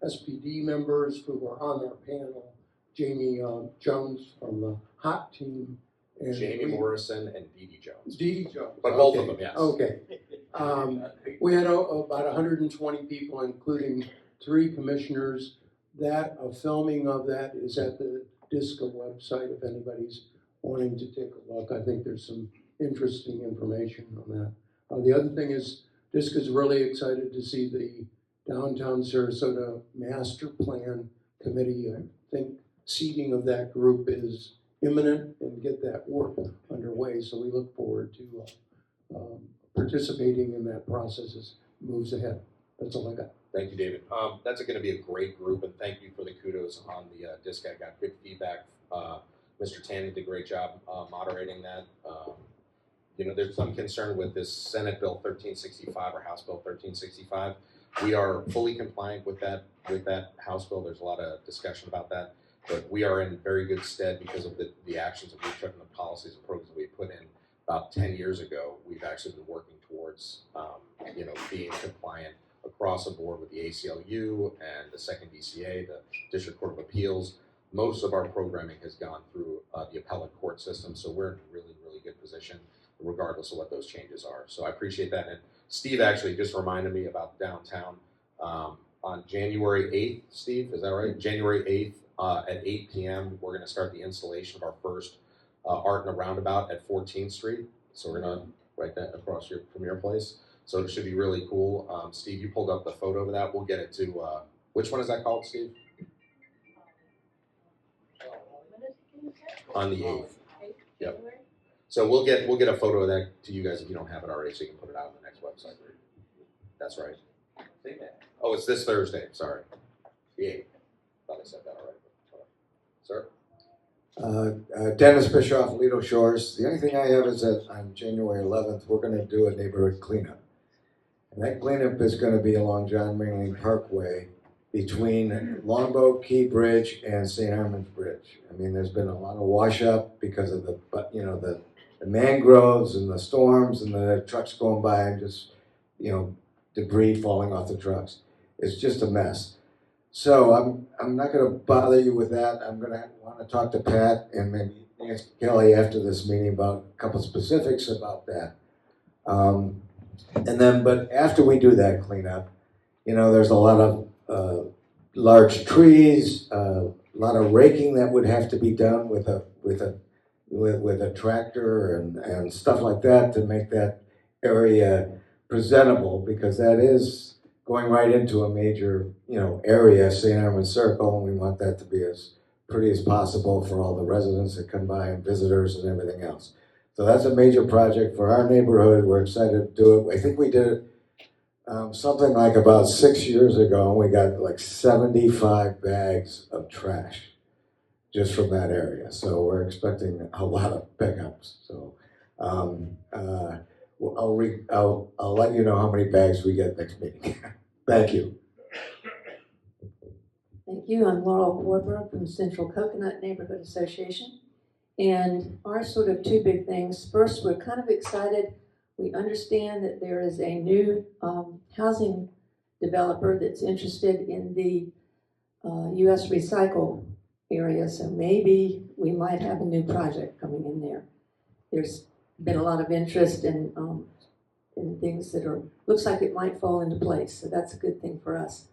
SPD members who were on our panel, Jamie Jones from the HOT team. And Jamie Morrison and Dee Dee Jones. Dee Dee Jones. But both of them, yes. Okay. We had about 120 people, including 3 commissioners. That filming of that is at the DISCA website if anybody's wanting to take a look. I think there's some interesting information on that. The other thing is DISCA is really excited to see the Downtown Sarasota Master Plan Committee. I think seating of that group is imminent and get that work underway. So we look forward to participating in that process as it moves ahead. That's all I got. Thank you, David. That's going to be a great group, and thank you for the kudos on the disc. I got good feedback. Mr. Tanny did a great job moderating that. You know, there's some concern with this Senate Bill 1365 or House Bill 1365. We are fully compliant with that House bill. There's a lot of discussion about that, but we are in very good stead because of the actions that we took and the policies and programs that we put in about 10 years ago. We've actually been working towards, you know, being compliant across the board with the ACLU and the second DCA, the District Court of Appeals. Most of our programming has gone through the appellate court system, so we're in a really, really good position regardless of what those changes are. So I appreciate that. And Steve actually just reminded me about downtown on January 8th, Steve, is that right? January 8th at 8 p.m., we're going to start the installation of our first Art in a Roundabout at 14th Street. So we're going to write that across from your place. So it should be really cool. Steve, you pulled up the photo of that. We'll get it to, which one is that called, Steve? On the 8th. Yep. So we'll get a photo of that to you guys if you don't have it already, so you can put it out on the next website. That's right. Oh, it's this Thursday. Sorry. The 8th. Thought I said that already. Sir? Dennis Bischoff, Lido Shores. The only thing I have is that on January 11th, we're going to do a neighborhood cleanup. And that cleanup is going to be along John Ringling Parkway between Longboat Key Bridge and St. Armand's Bridge. I mean, there's been a lot of wash up because of the mangroves and the storms and the trucks going by and just, debris falling off the trucks. It's just a mess. So I'm not going to bother you with that. I'm going to want to talk to Pat and maybe Nancy Kelly after this meeting about a couple specifics about that. But after we do that cleanup, there's a lot of large trees, a lot of raking that would have to be done with a tractor and stuff like that to make that area presentable, because that is going right into a major, area, St. Armand Circle, and we want that to be as pretty as possible for all the residents that come by and visitors and everything else. So that's a major project for our neighborhood. We're excited to do it. I think we did it something like about 6 years ago, and we got like 75 bags of trash just from that area. So we're expecting a lot of pickups. So I'll let you know how many bags we get next meeting. Thank you. Thank you. I'm Laurel Warburg from Central Coconut Neighborhood Association. And our sort of 2 big things. First, we're kind of excited. We understand that there is a new housing developer that's interested in the U.S. Recycle area. So maybe we might have a new project coming in there. There's been a lot of interest in things that looks like it might fall into place. So that's a good thing for us.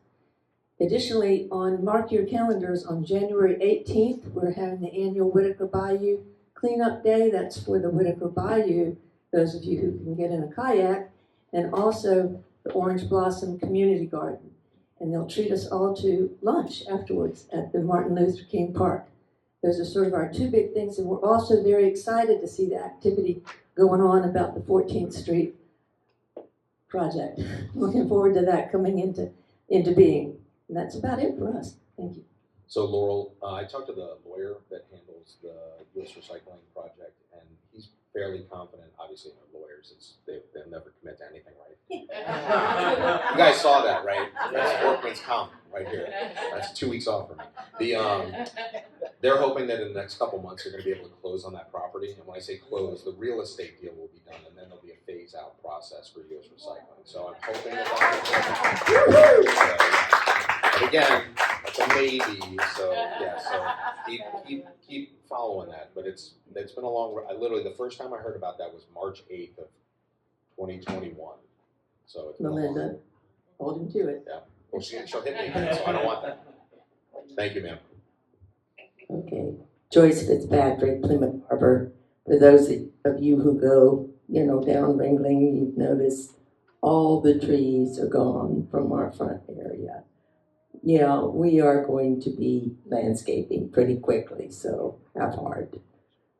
Additionally, mark your calendars, on January 18th, we're having the annual Whitaker Bayou Cleanup Day. That's for the Whitaker Bayou, those of you who can get in a kayak, and also the Orange Blossom Community Garden. And they'll treat us all to lunch afterwards at the Martin Luther King Park. Those are sort of our 2 big things, and we're also very excited to see the activity going on about the 14th Street project. Looking forward to that coming into being. And that's about it for us. Thank you. So Laurel, I talked to the lawyer that handles the U.S. Recycling project, and he's fairly confident. Obviously, lawyers, they'll never commit to anything, right? You guys saw that, right? That's workman's comp right here. That's 2 weeks off for me. They're hoping that in the next couple months they're going to be able to close on that property. And when I say close, the real estate deal will be done, and then there'll be a phase-out process for U.S. recycling. So I'm hoping that that's but again, it's a maybe. So yeah, so keep following that. But it's been a long. I literally the first time I heard about that was March 8th of 2021. So it's been a long. Melinda, hold him to it. Yeah. Well, she'll hit me again, so I don't want that. Thank you, ma'am. Okay. Joyce Fitzpatrick, Plymouth Harbor. For those of you who go, down Ringling, you've noticed all the trees are gone from our front area. Yeah, we are going to be landscaping pretty quickly, so have heart.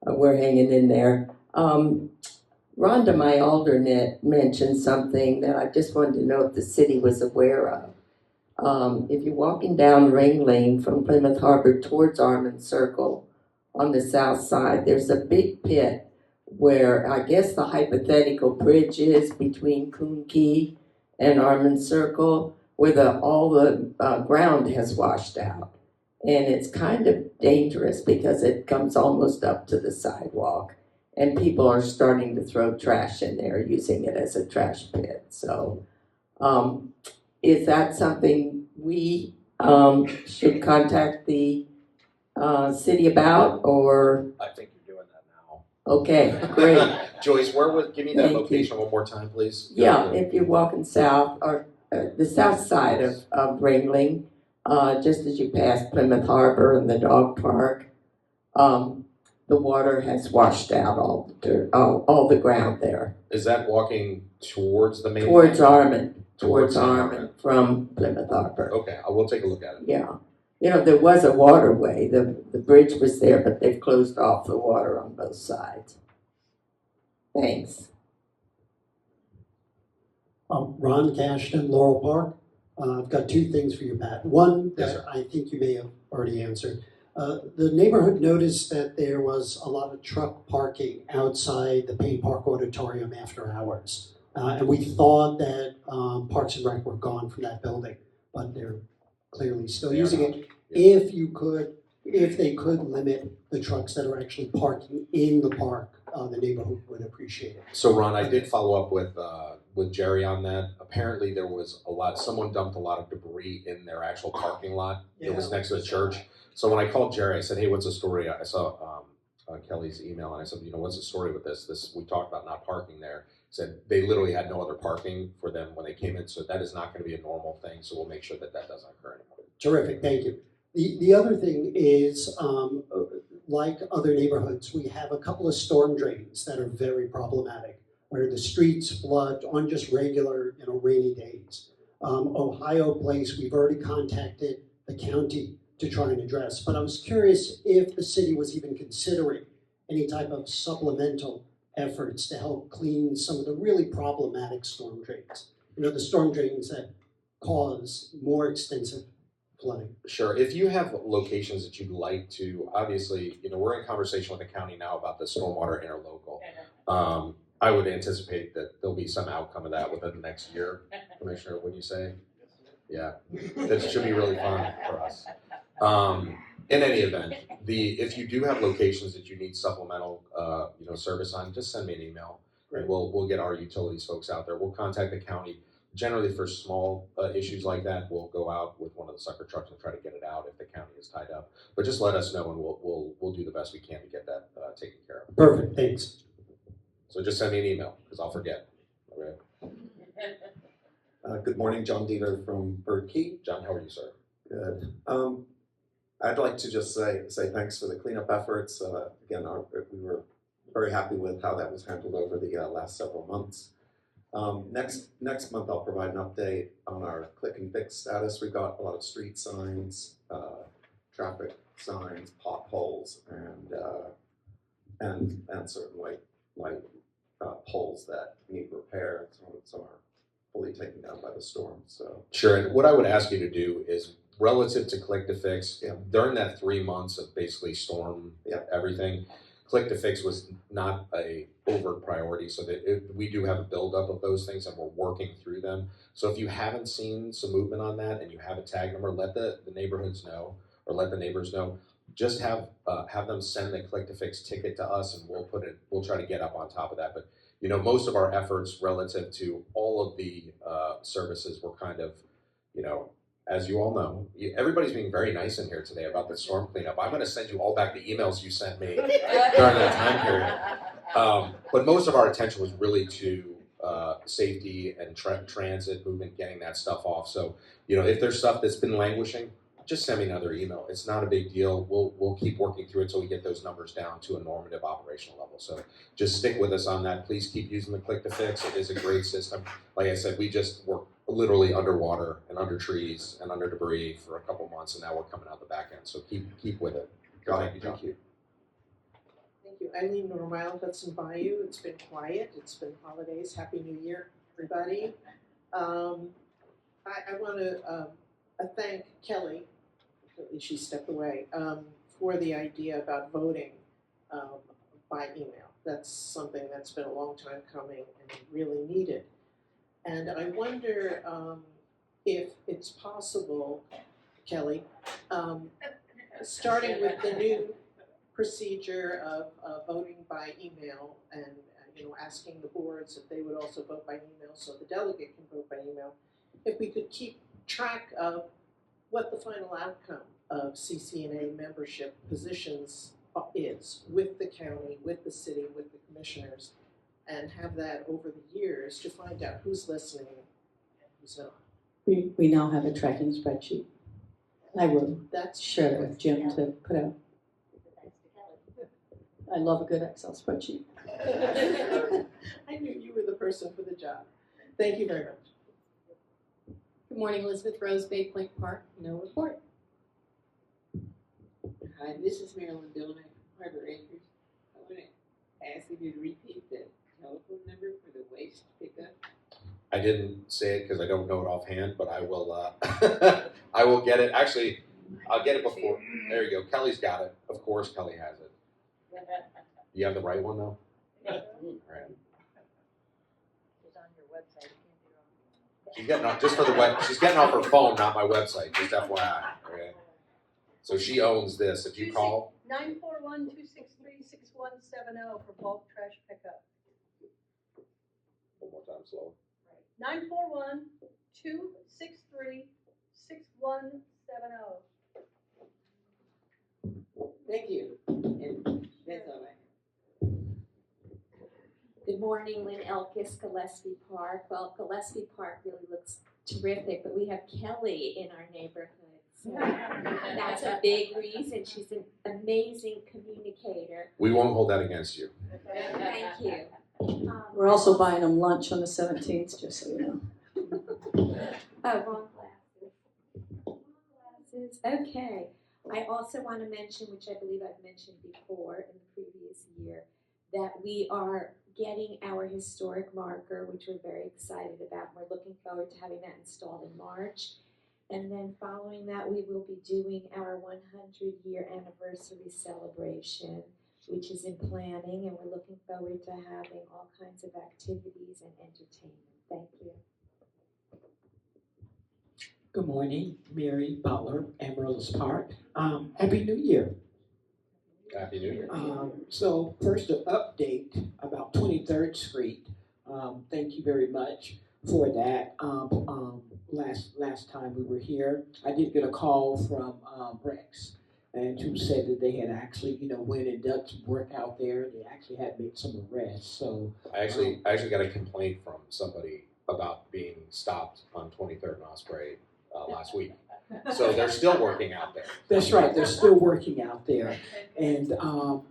We're hanging in there. Rhonda, my alternate, mentioned something that I just wanted to know if the city was aware of. If you're walking down Ring Lane from Plymouth Harbor towards Armand Circle on the south side, there's a big pit where I guess the hypothetical bridge is between Coon Key and Armand Circle, where all the ground has washed out. And it's kind of dangerous because it comes almost up to the sidewalk. And people are starting to throw trash in there, using it as a trash pit. So is that something we should contact the city about, or? I think you're doing that now. Okay, great. Joyce, give me that location one more time, please. Yeah, if you're walking south, or the south side of Ringling, just as you pass Plymouth Harbor and the dog park, the water has washed out all the dirt, all the ground there. Is that walking towards the main? Towards line? Armand. Towards Armand from Plymouth Harbor. Okay, I will take a look at it. Yeah. There was a waterway. The bridge was there, but they've closed off the water on both sides. Thanks. Ron Cashton, Laurel Park. I've got two things for you, Pat. One that I think you may have already answered. The neighborhood noticed that there was a lot of truck parking outside the Payne Park Auditorium after hours. And we thought that Parks and Rec were gone from that building, but they're clearly still using it. If they could limit the trucks that are actually parking in the park, the neighborhood would appreciate it. So Ron, I did follow up with Jerry on that. Apparently there was someone dumped a lot of debris in their actual parking lot. It was next to the church. So when I called Jerry, I said, hey, what's the story? I saw Kelly's email, and I said, what's the story with this? We talked about not parking there. Said they literally had no other parking for them when they came in, so that is not going to be a normal thing. So we'll make sure that doesn't occur anymore. Terrific, thank you. The other thing is, like other neighborhoods, we have a couple of storm drains that are very problematic, where the streets flood on just regular, rainy days. Ohio Place, we've already contacted the county to try and address, but I was curious if the city was even considering any type of supplemental efforts to help clean some of the really problematic storm drains. The storm drains that cause more extensive flooding. Sure. If you have locations that you'd like to, obviously, we're in conversation with the county now about the stormwater interlocal. I would anticipate that there'll be some outcome of that within the next year. Commissioner, what do you say? Yeah, that should be really fun for us. In any event, if you do have locations that you need supplemental, service on, just send me an email, and we'll get our utilities folks out there. We'll contact the county. Generally, for small issues like that, we'll go out with one of the sucker trucks and try to get it out if the county is tied up. But just let us know, and we'll do the best we can to get that taken care of. Perfect. Thanks. So just send me an email because I'll forget. All right. Good morning, John Dieter from Bird Key. John, how are you, sir? Good. I'd like to just say thanks for the cleanup efforts. Again, we were very happy with how that was handled over the last several months. Next month, I'll provide an update on our click and fix status. We got a lot of street signs, traffic signs, potholes, and certain light poles that need repair. Some are fully taken down by the storm. So sure. And what I would ask you to do is, relative to click to fix, during that 3 months of basically storm everything, click to fix was not a overt priority. So that we do have a buildup of those things, and we're working through them. So if you haven't seen some movement on that and you have a tag number, let the neighborhoods know. or let the neighbors know, just have them send the click to fix ticket to us, and we'll try to get up on top of that. But you know, most of our efforts relative to all of the services were kind of, you know, as you all know, everybody's being very nice in here today about the storm cleanup. I'm going to send you all back the emails you sent me during that time period. But most of our attention was really to safety and transit movement, getting that stuff off. So, you know, if there's stuff that's been languishing, just send me another email. It's not a big deal. We'll keep working through it until we get those numbers down to a normative operational level. So just stick with us on that. Please keep using the click to fix. It is a great system. Like I said, we just worked literally underwater and under trees and under debris for a couple months, and now we're coming out the back end. So keep with it. Thank you, John. Thank you. Eileen Normal, Hudson Bayou. It's been quiet. It's been holidays. Happy New Year, everybody. I want to thank Kelly, at least she stepped away, for the idea about voting by email. That's something that's been a long time coming and really needed. And I wonder if it's possible, Kelly, starting with the new procedure of voting by email and you know, asking the boards if they would also vote by email so the delegate can vote by email, if we could keep track of what the final outcome of CCNA membership positions is with the county, with the city, with the commissioners, and have that over the years to find out who's listening and who's not. We now have a tracking spreadsheet. I will share it with Jim to put out. I love a good Excel spreadsheet. I knew you were the person for the job. Thank you very much. Good morning, Elizabeth Rose, Bay Point Park. No report. Hi, this is Marilyn Dillon from Harbor Acres. I want to ask you to repeat the telephone number for the waste pickup. I didn't say it because I don't know it offhand, but I will. I will get it. Actually, I'll get it before. There you go. Kelly's got it. Of course, Kelly has it. You have the right one though. All right. It's on your website. She's getting off just for the web. She's getting off her phone, not my website. Just FYI. Okay. So she owns this. If you call 941-263-6170 for bulk trash pickup. one more time, slow. 941-263-6170. Thank you. And that's all right. Good morning, Lynn Elkis, Gillespie Park. Well, Gillespie Park really looks terrific, but we have Kelly in our neighborhood. So that's a big reason. She's an amazing communicator. We won't hold that against you. Thank you. We're also buying them lunch on the 17th, just so you know. Oh, wrong glasses. Okay. I also want to mention, which I believe I've mentioned before in the previous year, that we are getting our historic marker, which we're very excited about. We're looking forward to having that installed in March. And then following that, we will be doing our 100-year anniversary celebration, which is in planning, and we're looking forward to having all kinds of activities and entertainment. Thank you. Good morning, Mary Butler, Amaryllis Park. Happy New Year. Happy New Year. So first, an update about 23rd Street. Thank you very much for that. Last time we were here, I did get a call from Rex, and who said that they had actually, went and done some work out there. They actually had made some arrests. So I actually got a complaint from somebody about being stopped on 23rd and Osprey last week. So they're still working out there. That's right. They're still working out there, and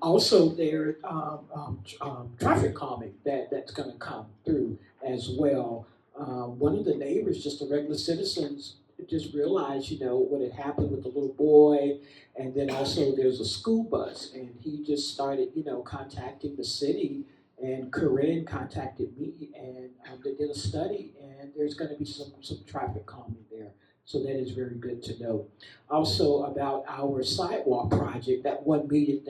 also there's traffic calming that's going to come through as well. One of the neighbors, just a regular citizens, just realized, what had happened with the little boy, and then also there's a school bus, and he just started, contacting the city, and Corinne contacted me, and they did a study, and there's going to be some traffic calming there. So that is very good to know. Also about our sidewalk project, that $1 million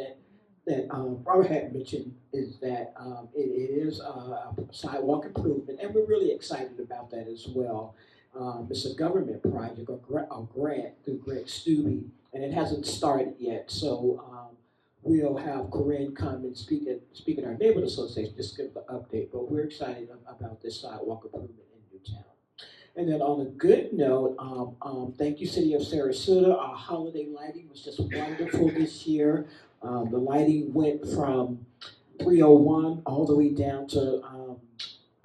that Robert had mentioned is that it is a sidewalk improvement, and we're really excited about that as well. It's a government project, a grant through Greg Stubbe, and it hasn't started yet. So we'll have Corinne come and speak at our neighborhood association, just give the update. But we're excited about this sidewalk improvement in Newtown. And then on a good note, thank you, City of Sarasota. Our holiday lighting was just wonderful this year. The lighting went from 301 all the way down to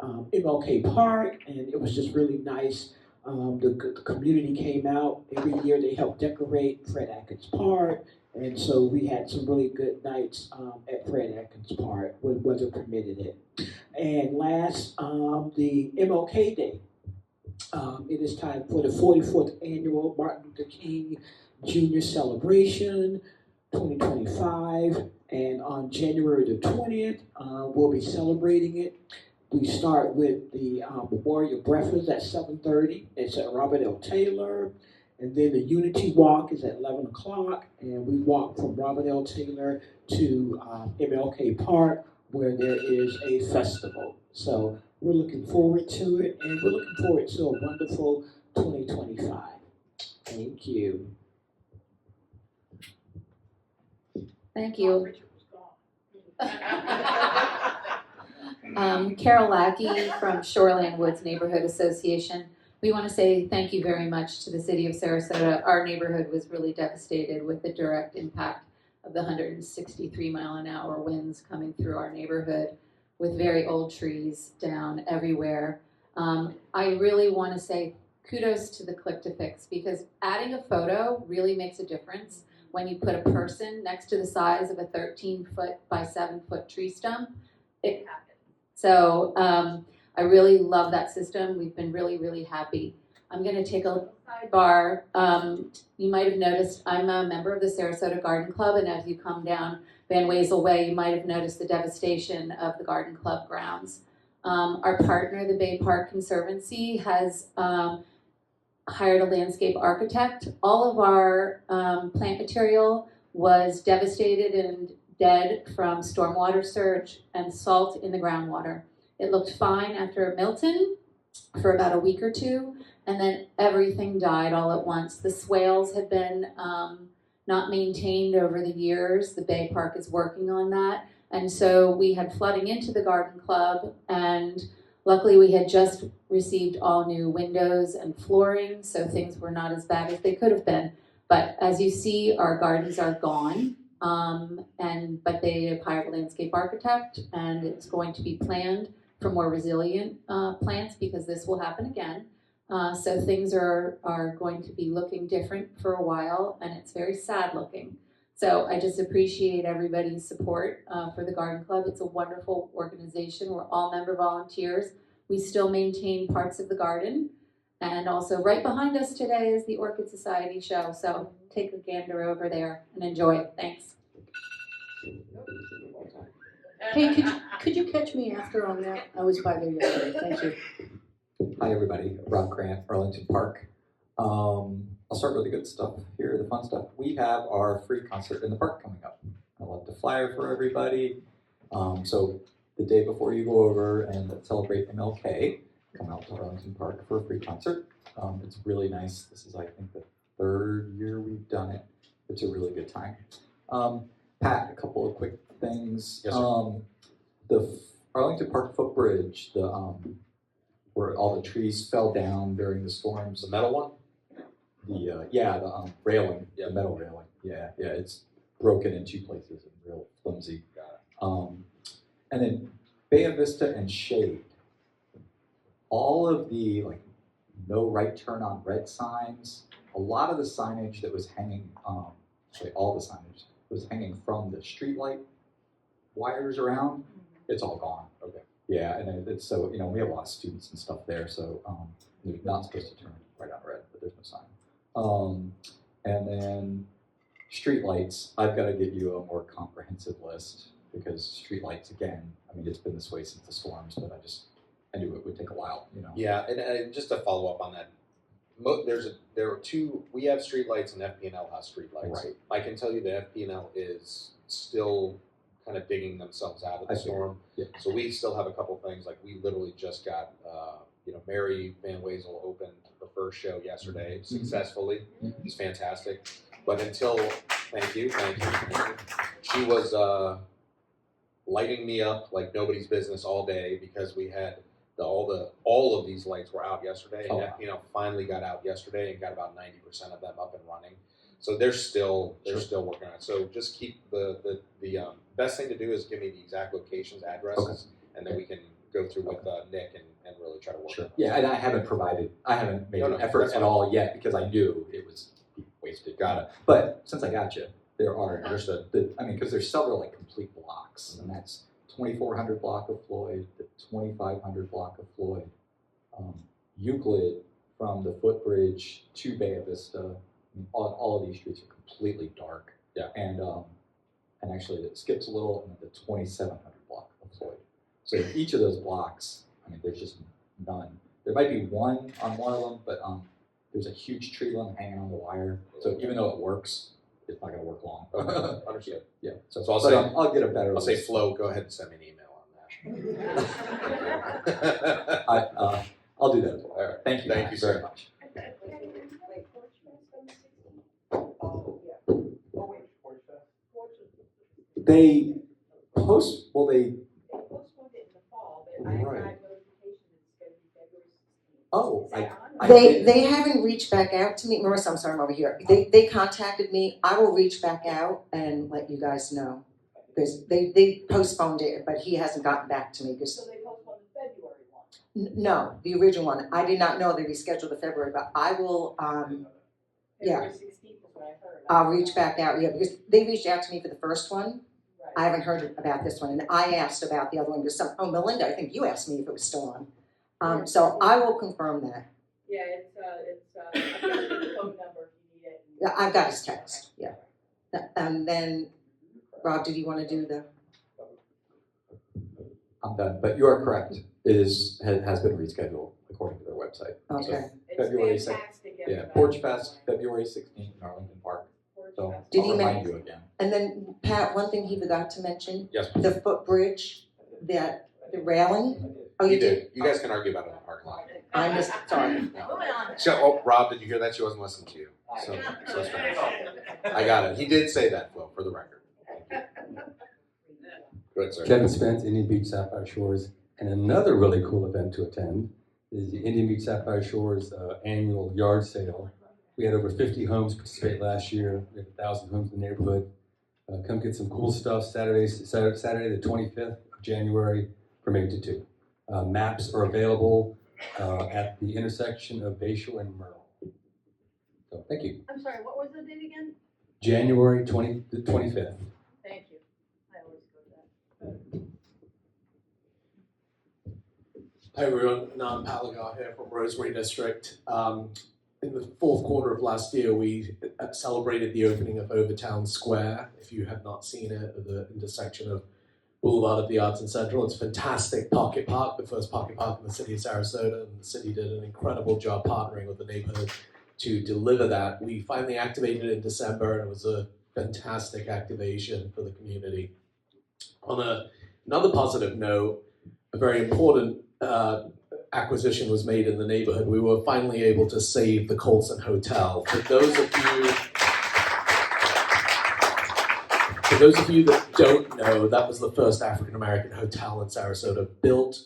MLK Park, and it was just really nice. The community came out. Every year they help decorate Fred Atkins Park, and so we had some really good nights at Fred Atkins Park when weather permitted it. And last, the MLK Day. It is time for the 44th annual Martin Luther King Jr. celebration 2025. And on January the 20th, we'll be celebrating it. We start with the memorial breakfast at 7:30. It's at Robert L. Taylor. And then the Unity Walk is at 11 o'clock. And we walk from Robert L. Taylor to MLK Park, where there is a festival. So we're looking forward to it, and we're looking forward to a wonderful 2025. Thank you. Thank you. Carol Lackey from Shoreland Woods Neighborhood Association. We want to say thank you very much to the City of Sarasota. Our neighborhood was really devastated with the direct impact of the 163-mile-an-hour winds coming through our neighborhood, with very old trees down everywhere. I really want to say kudos to the Click to Fix, because adding a photo really makes a difference when you put a person next to the size of a 13-foot by 7-foot tree stump. So I really love that system. We've been really, really happy. I'm going to take a little sidebar. You might have noticed I'm a member of the Sarasota Garden Club, and as you come down Van Wezel Way, you might have noticed the devastation of the Garden Club grounds. Our partner, the Bay Park Conservancy, has hired a landscape architect. All of our plant material was devastated and dead from stormwater surge and salt in the groundwater. It looked fine after Milton for about a week or two, and then everything died all at once. The swales had been not maintained over the years. The Bay Park is working on that. And so we had flooding into the garden club, and luckily we had just received all new windows and flooring, so things were not as bad as they could have been. But as you see, our gardens are gone, but they have hired a landscape architect, and it's going to be planned for more resilient plants, because this will happen again. So things are going to be looking different for a while, and it's very sad looking. So I just appreciate everybody's support for the Garden Club. It's a wonderful organization. We're all member volunteers. We still maintain parts of the garden. And also right behind us today is the Orchid Society show. So take a gander over there and enjoy it. Thanks. Hey, could you catch me after on that? I was by there yesterday. Thank you. Hi everybody, Rob Grant, Arlington Park. I'll start with the good stuff here, the fun stuff. We have our free concert in the park coming up. I left a flyer for everybody. So the day before you go over and celebrate MLK, come out to Arlington Park for a free concert. It's really nice. This is, I think, the 3rd year we've done it. It's a really good time. Pat, a couple of quick things. Yes, sir. The Arlington Park footbridge, where all the trees fell down during the storms. The metal one? The railing, the metal railing. Yeah, it's broken in 2 places and real flimsy. And then Bay Vista and Shade. All of the no right turn on red signs, a lot of the signage that was hanging, all the signage was hanging from the streetlight wires around. It's all gone. Okay. Yeah, and it's so we have a lot of students and stuff there, so they're not supposed to turn right on red, but there's no sign. And then streetlights, I've got to get you a more comprehensive list, because streetlights, again, I mean, it's been this way since the storms, but I knew it would take a while, Yeah, and just to follow up on that, there are 2. We have streetlights, and FP&L has streetlights. Right. I can tell you that FP&L is still kind of digging themselves out of the storm. Yeah. So we still have a couple things. Like we literally just got, Mary Van Wezel opened her first show yesterday successfully. It's fantastic. But until, thank you. She was lighting me up like nobody's business all day because we had all of these lights were out yesterday. Oh, And, finally got out yesterday and got about 90% of them up and running. So they're still working on it. So just keep the best thing to do is give me the exact locations, addresses, and then we can go through with Nick and really try to work on it. Yeah, and I haven't made an effort at all yet because I knew it was wasted. Got it. But since I got you, because there's several like complete blocks, and that's 2400 block of Floyd, the 2500 block of Floyd, Euclid from the footbridge to Bay Vista. All of these streets are completely dark. Yeah. And actually it skips a little in the 2700 block of Floyd. So each of those blocks, there's just none. There might be one on one of them, but there's a huge tree limb hanging on the wire. So even though it works, it's not going to work long. Okay, understood. Yeah. So I'll get a better. I'll say, Flo, go ahead and send me an email on that. I'll do that as well. All right. Thank you very much. They postponed it in the fall, but I got notification it's going to be February 16th. They haven't reached back out to me. Marissa, I'm sorry, I'm over here. They contacted me. I will reach back out and let you guys know. Because they postponed it, but he hasn't gotten back to me. So they postponed the February one? No, the original one. I did not know they rescheduled the February, but I will, February 16th is what I heard. I'll reach back out, because they reached out to me for the first one. Right. I haven't heard about this one, and I asked about the other one. Melinda, I think you asked me if it was still on. So I will confirm that. Yeah, I've got the phone number if you need it. Yeah, I've got his text, yeah. And then, Rob, did you want to do the? I'm done, but you are correct. It has been rescheduled according to their website. Okay. So February 2nd. Yeah, Porch Fest, February 16th in Arlington Park. So Did I'll he remind you again. And then, Pat, one thing he forgot to mention. Yes. The footbridge, the railing. Oh, you did. You guys can argue about it in the parking lot. I missed. Sorry. So, Rob, did you hear that? She wasn't listening to you. So I got it. He did say that, Flo, for the record. Go ahead, sir. Kevin Spence, Indian Beach Sapphire Shores, and another really cool event to attend is the Indian Beach Sapphire Shores annual yard sale. We had over 50 homes participate last year. We had 1,000 homes in the neighborhood. Come get some cool stuff Saturday the 25th of January from 8 to 2. Maps are available at the intersection of Bayshore and Myrtle. So thank you. I'm sorry, what was the date again? January 25th. Thank you. I always go to that. Hi everyone, Nan Palagar here from Rosemary District. In the fourth quarter of last year, we celebrated the opening of Overtown Square. If you have not seen it, at the intersection of Boulevard of the Arts and Central, it's a fantastic pocket park, the first pocket park in the city of Sarasota, and the city did an incredible job partnering with the neighborhood to deliver that. We finally activated it in December, and it was a fantastic activation for the community. On another positive note, a very important acquisition was made in the neighborhood. We were finally able to save the Colson Hotel. For those of you that don't know, that was the first African-American hotel in Sarasota,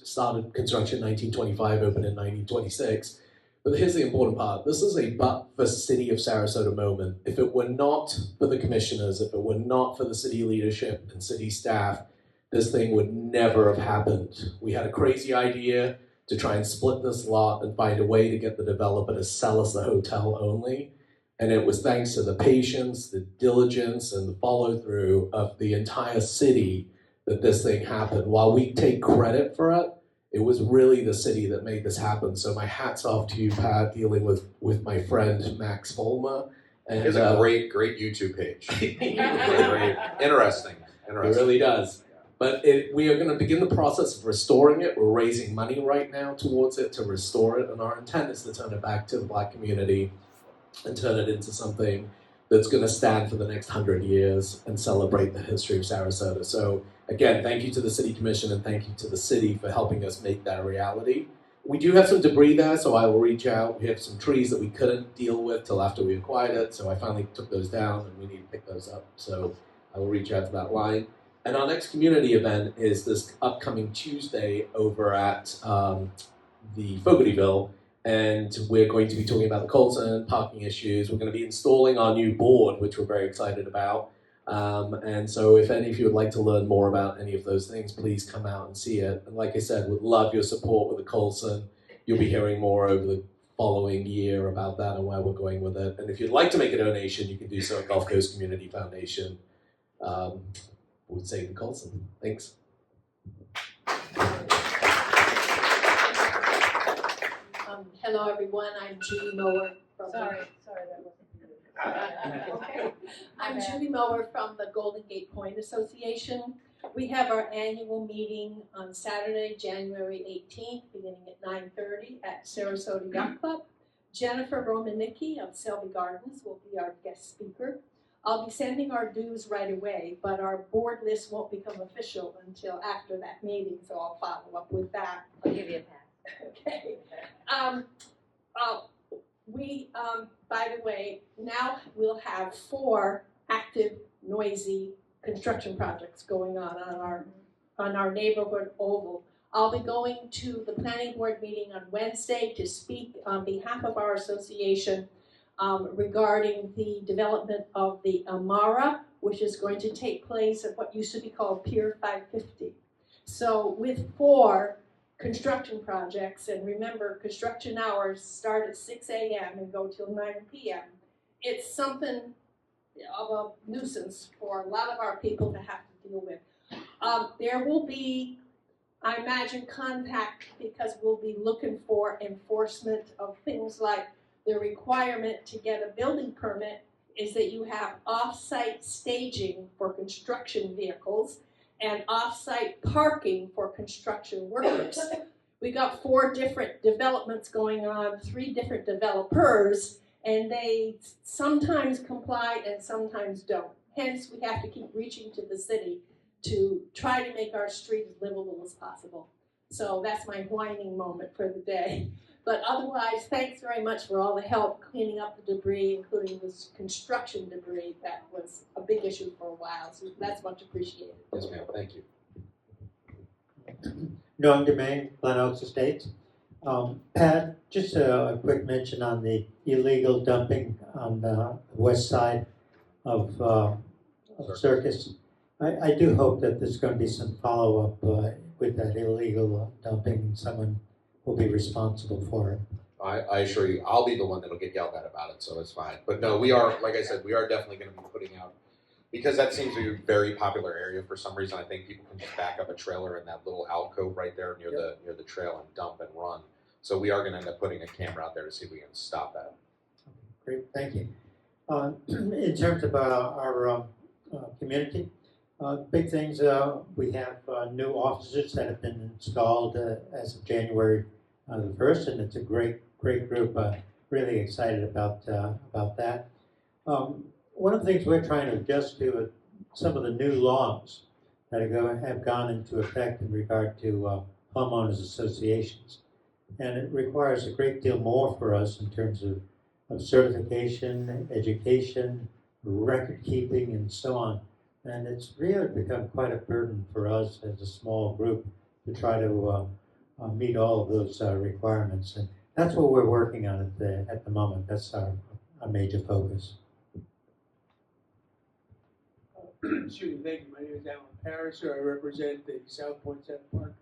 started construction in 1925, opened in 1926. But here's the important part. This is a but for City of Sarasota moment. If it were not for the commissioners, if it were not for the city leadership and city staff, this thing would never have happened. We had a crazy idea to try and split this lot and find a way to get the developer to sell us the hotel only. And it was thanks to the patience, the diligence, and the follow-through of the entire city that this thing happened. While we take credit for it, it was really the city that made this happen. So my hat's off to you, Pat, dealing with my friend Max Volma. And he has a great YouTube page. Great. Interesting. It really does. But we are going to begin the process of restoring it. We're raising money right now towards it to restore it. And our intent is to turn it back to the Black community and turn it into something that's going to stand for the next 100 years and celebrate the history of Sarasota. So again, thank you to the City Commission and thank you to the city for helping us make that a reality. We do have some debris there, so I will reach out. We have some trees that we couldn't deal with till after we acquired it, so I finally took those down, and we need to pick those up. So I will reach out to that line. And our next community event is this upcoming Tuesday over at the Fogartyville, and we're going to be talking about the Colton parking issues. We're going to be installing our new board, which we're very excited about. And so if any of you would like to learn more about any of those things, please come out and see it. And like I said, would love your support with the Colson. You'll be hearing more over the following year about that and where we're going with it. And if you'd like to make a donation, you can do so at Gulf Coast Community Foundation. Would save the Colson. Thanks. Hello, everyone. I'm Judy Mower from. Sorry, that wasn't Okay. I'm Judy Mower from the Golden Gate Point Association. We have our annual meeting on Saturday, January 18th, beginning at 9:30 at Sarasota Yacht Club. Jennifer Romanicki of Selby Gardens will be our guest speaker. I'll be sending our dues right away, but our board list won't become official until after that meeting, so I'll follow up with that. I'll give you a pass. Okay. We, by the way, now we'll have 4 active, noisy construction projects going on our neighborhood oval. I'll be going to the planning board meeting on Wednesday to speak on behalf of our association regarding the development of the Amara, which is going to take place at what used to be called Pier 550. So with 4 construction projects, and remember, construction hours start at 6 a.m. and go till 9 p.m. It's something of a nuisance for a lot of our people to have to deal with. There will be, I imagine, contact because we'll be looking for enforcement of things like the requirement to get a building permit is that you have off-site staging for construction vehicles and off-site parking for construction workers. We got 4 different developments going on, 3 different developers, and they sometimes comply and sometimes don't. Hence, we have to keep reaching to the city to try to make our street as livable as possible. So that's my whining moment for the day. But otherwise, thanks very much for all the help cleaning up the debris, including this construction debris that was a big issue for a while. So that's much appreciated. Yes, ma'am. Thank you. Norm Domain, Glen Oaks Estates. Pat, just a quick mention on the illegal dumping on the west side of Circus. I do hope that there's going to be some follow-up with that illegal dumping and someone will be responsible for it. I assure you, I'll be the one that'll get yelled at about it, so it's fine. But no, we are, like I said, we are definitely going to be putting out, because that seems to be a very popular area for some reason. I think people can just back up a trailer in that little alcove right there near the trail and dump and run. So we are going to end up putting a camera out there to see if we can stop that. Great, thank you. In terms of our community, big things, we have new officers that have been installed as of January the 1st, and it's a great group. Really excited about that. One of the things we're trying to adjust to are some of the new laws that have gone into effect in regard to homeowners associations. And it requires a great deal more for us in terms of certification, education, record keeping, and so on. And it's really become quite a burden for us as a small group to try to meet all of those requirements. And that's what we're working on at the moment. That's our major focus. Excuse me, thank you. My name is Alan Parriser. I represent the South Point Center Park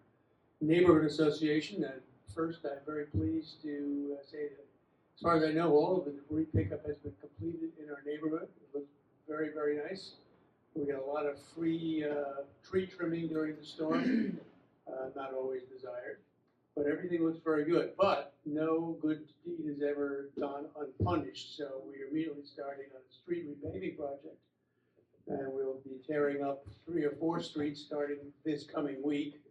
Neighborhood Association. And first, I'm very pleased to say that, as far as I know, all of the debris pickup has been completed in our neighborhood. It looks very, very nice. We got a lot of free tree trimming during the storm, not always desired, but everything looks very good. But no good deed is ever gone unpunished, so we are immediately starting on a street repaving project. And we'll be tearing up 3 or 4 streets starting this coming week.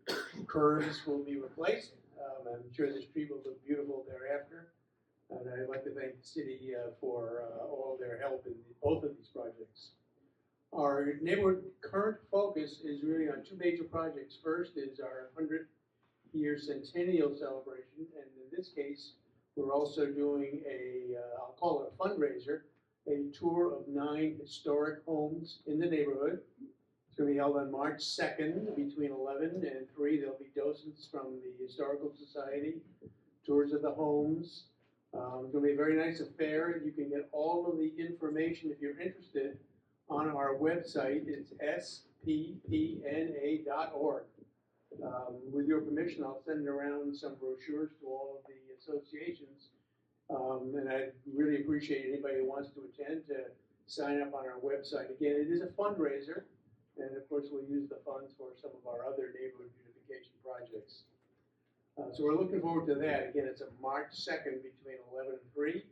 Curbs will be replaced. I'm sure the street will look beautiful thereafter. And I'd like to thank the city for all their help in both of these projects. Our neighborhood current focus is really on 2 major projects. First is our 100 year centennial celebration, and in this case, we're also doing I'll call it a fundraiser, a tour of 9 historic homes in the neighborhood. It's going to be held on March 2nd between 11 and 3. There'll be docents from the Historical Society, tours of the homes. It's going to be a very nice affair. You can get all of the information if you're interested on our website. It's sppna.org. With your permission, I'll send around some brochures to all of the associations. And I really appreciate anybody who wants to attend to sign up on our website. Again, it is a fundraiser, and of course, we'll use the funds for some of our other neighborhood beautification projects. So we're looking forward to that. Again, it's a March 2nd between 11 and 3.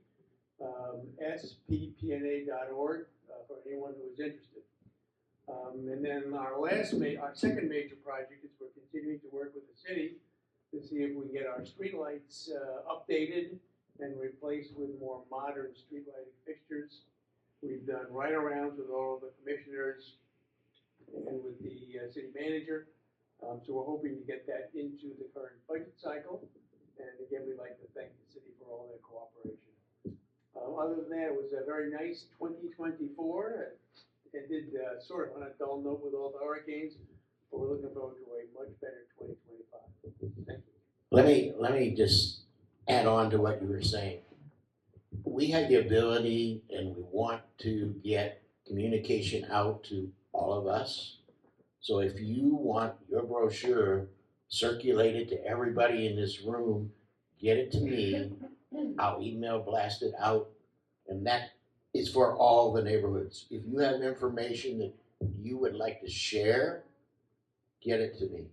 sppna.org for anyone who is interested. And then our second major project is we're continuing to work with the city to see if we can get our streetlights updated and replaced with more modern street lighting fixtures. We've done write-arounds with all of the commissioners and with the city manager. So we're hoping to get that into the current budget cycle. And again, we'd like to thank the city for all their cooperation. Other than that, it was a very nice 2024. It did sort of on a dull note with all the hurricanes, but we're looking forward to a much better 2025. Thank you. Let me just add on to what you were saying. We have the ability and we want to get communication out to all of us. So if you want your brochure circulated to everybody in this room, get it to me. I'll email blast it out, and that is for all the neighborhoods. If you have information that you would like to share, get it to me.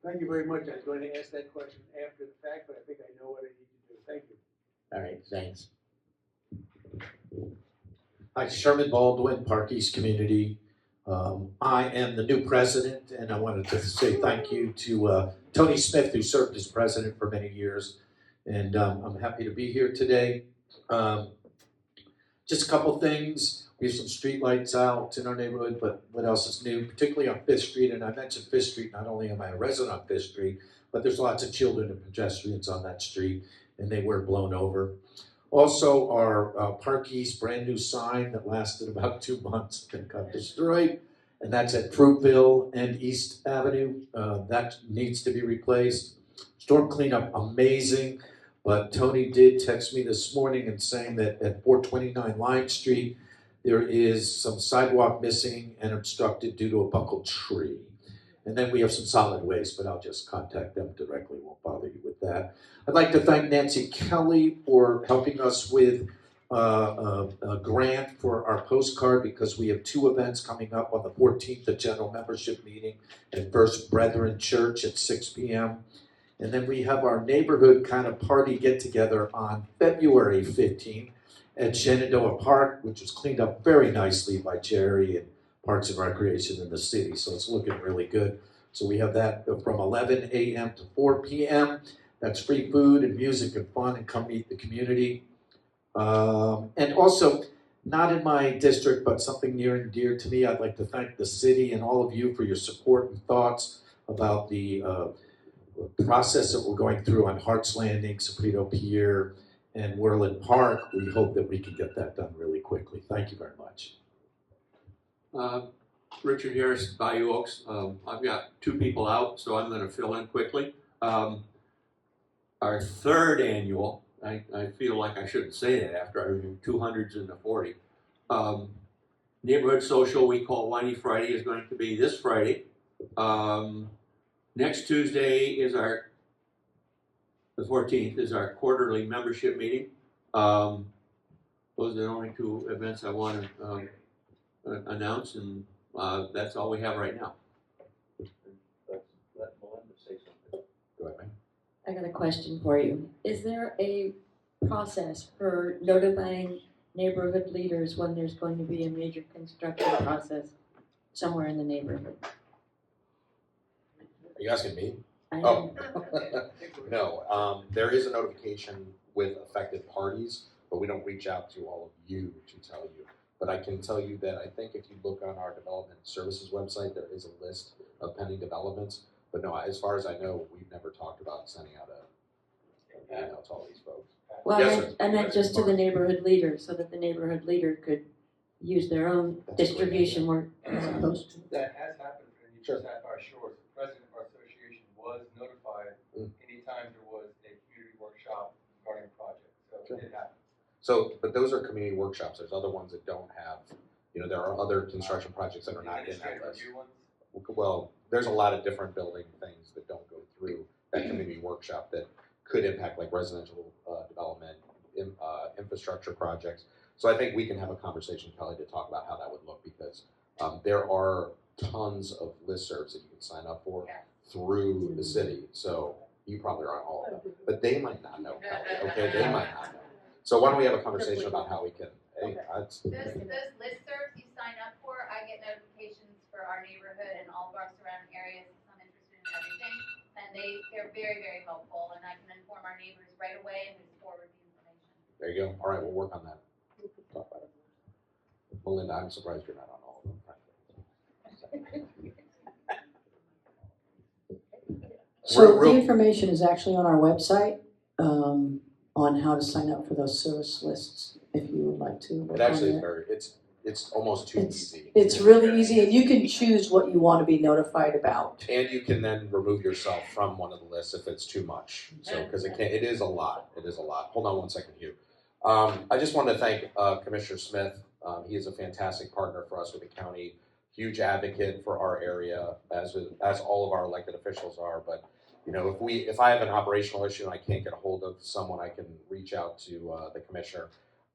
Thank you very much. I was going to ask that question after the fact, but I think I know what I need to do. Thank you. All right, thanks. Hi, Sherman Baldwin, Park East Community. I am the new president, and I wanted to say thank you to Tony Smith, who served as president for many years, and I'm happy to be here today. Just a couple things. We have some street lights out in our neighborhood, but what else is new, particularly on 5th Street, and I mentioned 5th Street, not only am I a resident on 5th Street, but there's lots of children and pedestrians on that street, and they were blown over. Also, our Park East brand new sign that lasted about 2 months got destroyed, and that's at Fruitville and East Avenue. That needs to be replaced. Storm cleanup, amazing, but Tony did text me this morning and saying that at 429 Lime Street, there is some sidewalk missing and obstructed due to a buckled tree. And then we have some solid waste, but I'll just contact them directly, won't bother you with that. I'd like to thank Nancy Kelly for helping us with a grant for our postcard, because we have 2 events coming up on the 14th, a general membership meeting at First Brethren Church at 6 p.m. And then we have our neighborhood kind of party get-together on February 15th at Shenandoah Park, which was cleaned up very nicely by Jerry and Parks and Recreation in the city, so it's looking really good. So we have that from 11 a.m. to 4 p.m. That's free food and music and fun, and come meet the community. And also, not in my district, but something near and dear to me, I'd like to thank the city and all of you for your support and thoughts about the process that we're going through on Hart's Landing, Saprito Pier, and Worland Park. We hope that we can get that done really quickly. Thank you very much. Richard Harris, Bayou Oaks. I've got 2 people out, so I'm going to fill in quickly. Our 3rd annual, I feel like I shouldn't say that after I reviewed 200s in the 40. Neighborhood social we call Whiny Friday is going to be this Friday. Next Tuesday is the 14th, is our quarterly membership meeting. Those are the only 2 events I want to announce, and that's all we have right now. Let's let Melinda say something. Go ahead, man. I got a question for you. Is there a process for notifying neighborhood leaders when there's going to be a major construction process somewhere in the neighborhood? Are you asking me? I Oh, no. There is a notification with affected parties, but we don't reach out to all of you to tell you. But I can tell you that I think if you look on our development services website, there is a list of pending developments. But no, as far as I know, we've never talked about sending out an email to all these folks. Well, Yes, sir. I meant just to the neighborhood leader, so that the neighborhood leader could use their own distribution work as opposed to. That has happened in the Sapphire Shores. The president of our association was notified anytime there was a community workshop regarding a project. So it did happen. So, but those are community workshops. There's other ones that don't have, there are other construction projects that are not in that list. Well, there's a lot of different building things that don't go through that community workshop that could impact like residential development, infrastructure projects. So I think we can have a conversation, Kelly, to talk about how that would look, because there are tons of listservs that you can sign up for through the city. So you probably are on all of them, but they might not know, Kelly, okay? They might not know. So why don't we have a conversation about how we can, Those listservs you sign up for, I get notifications for our neighborhood and all of our surrounding areas, because I'm interested in everything. And they're very, very helpful, and I can inform our neighbors right away and just forward the information. There you go. All right, we'll work on that. Talk about it. Melinda, I'm surprised you're not on all of them, frankly. So the information is actually on our website, on how to sign up for those service lists, if you would like to. It actually is it's almost too easy. It's really easy, and you can choose what you want to be notified about. And you can then remove yourself from one of the lists if it's too much. So, because it is a lot. It is a lot. Hold on one second, Hugh. I just wanted to thank Commissioner Smith. He is a fantastic partner for us with the county, huge advocate for our area, as all of our elected officials are. But if I have an operational issue and I can't get a hold of someone, I can reach out to the commissioner.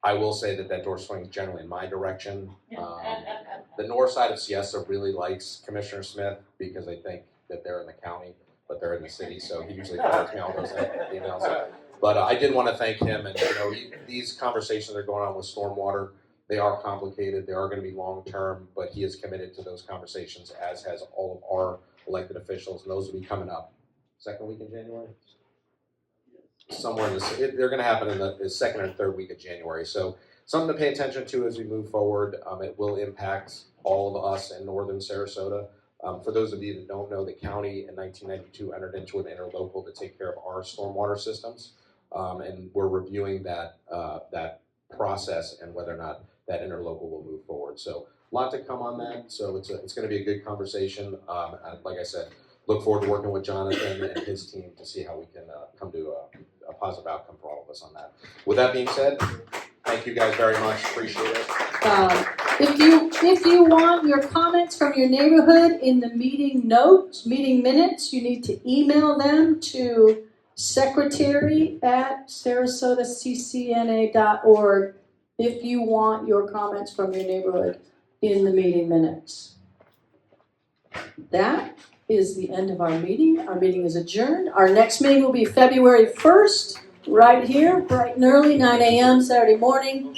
I will say that door swings generally in my direction. The north side of Siesta really likes Commissioner Smith because they think that they're in the county, but they're in the city, so he usually forwards me all those emails. But I did want to thank him, and these conversations that are going on with stormwater, they are complicated, they are going to be long-term, but he is committed to those conversations, as has all of our elected officials, and those will be coming up second week in January? Somewhere in they're going to happen in the second or third week of January. So something to pay attention to as we move forward. It will impact all of us in northern Sarasota. For those of you that don't know, the county in 1992 entered into an interlocal to take care of our stormwater systems, and we're reviewing that process and whether or not that interlocal will move forward. So a lot to come on that. So it's going to be a good conversation. Like I said, look forward to working with Jonathan and his team to see how we can come to a positive outcome for all of us on that. With that being said, thank you guys very much. Appreciate it. If you want your comments from your neighborhood in the meeting minutes, you need to email them to secretary@sarasotaccna.org if you want your comments from your neighborhood in the meeting minutes. That is the end of our meeting. Our meeting is adjourned. Our next meeting will be February 1st, right here, bright and early, 9 a.m. Saturday morning.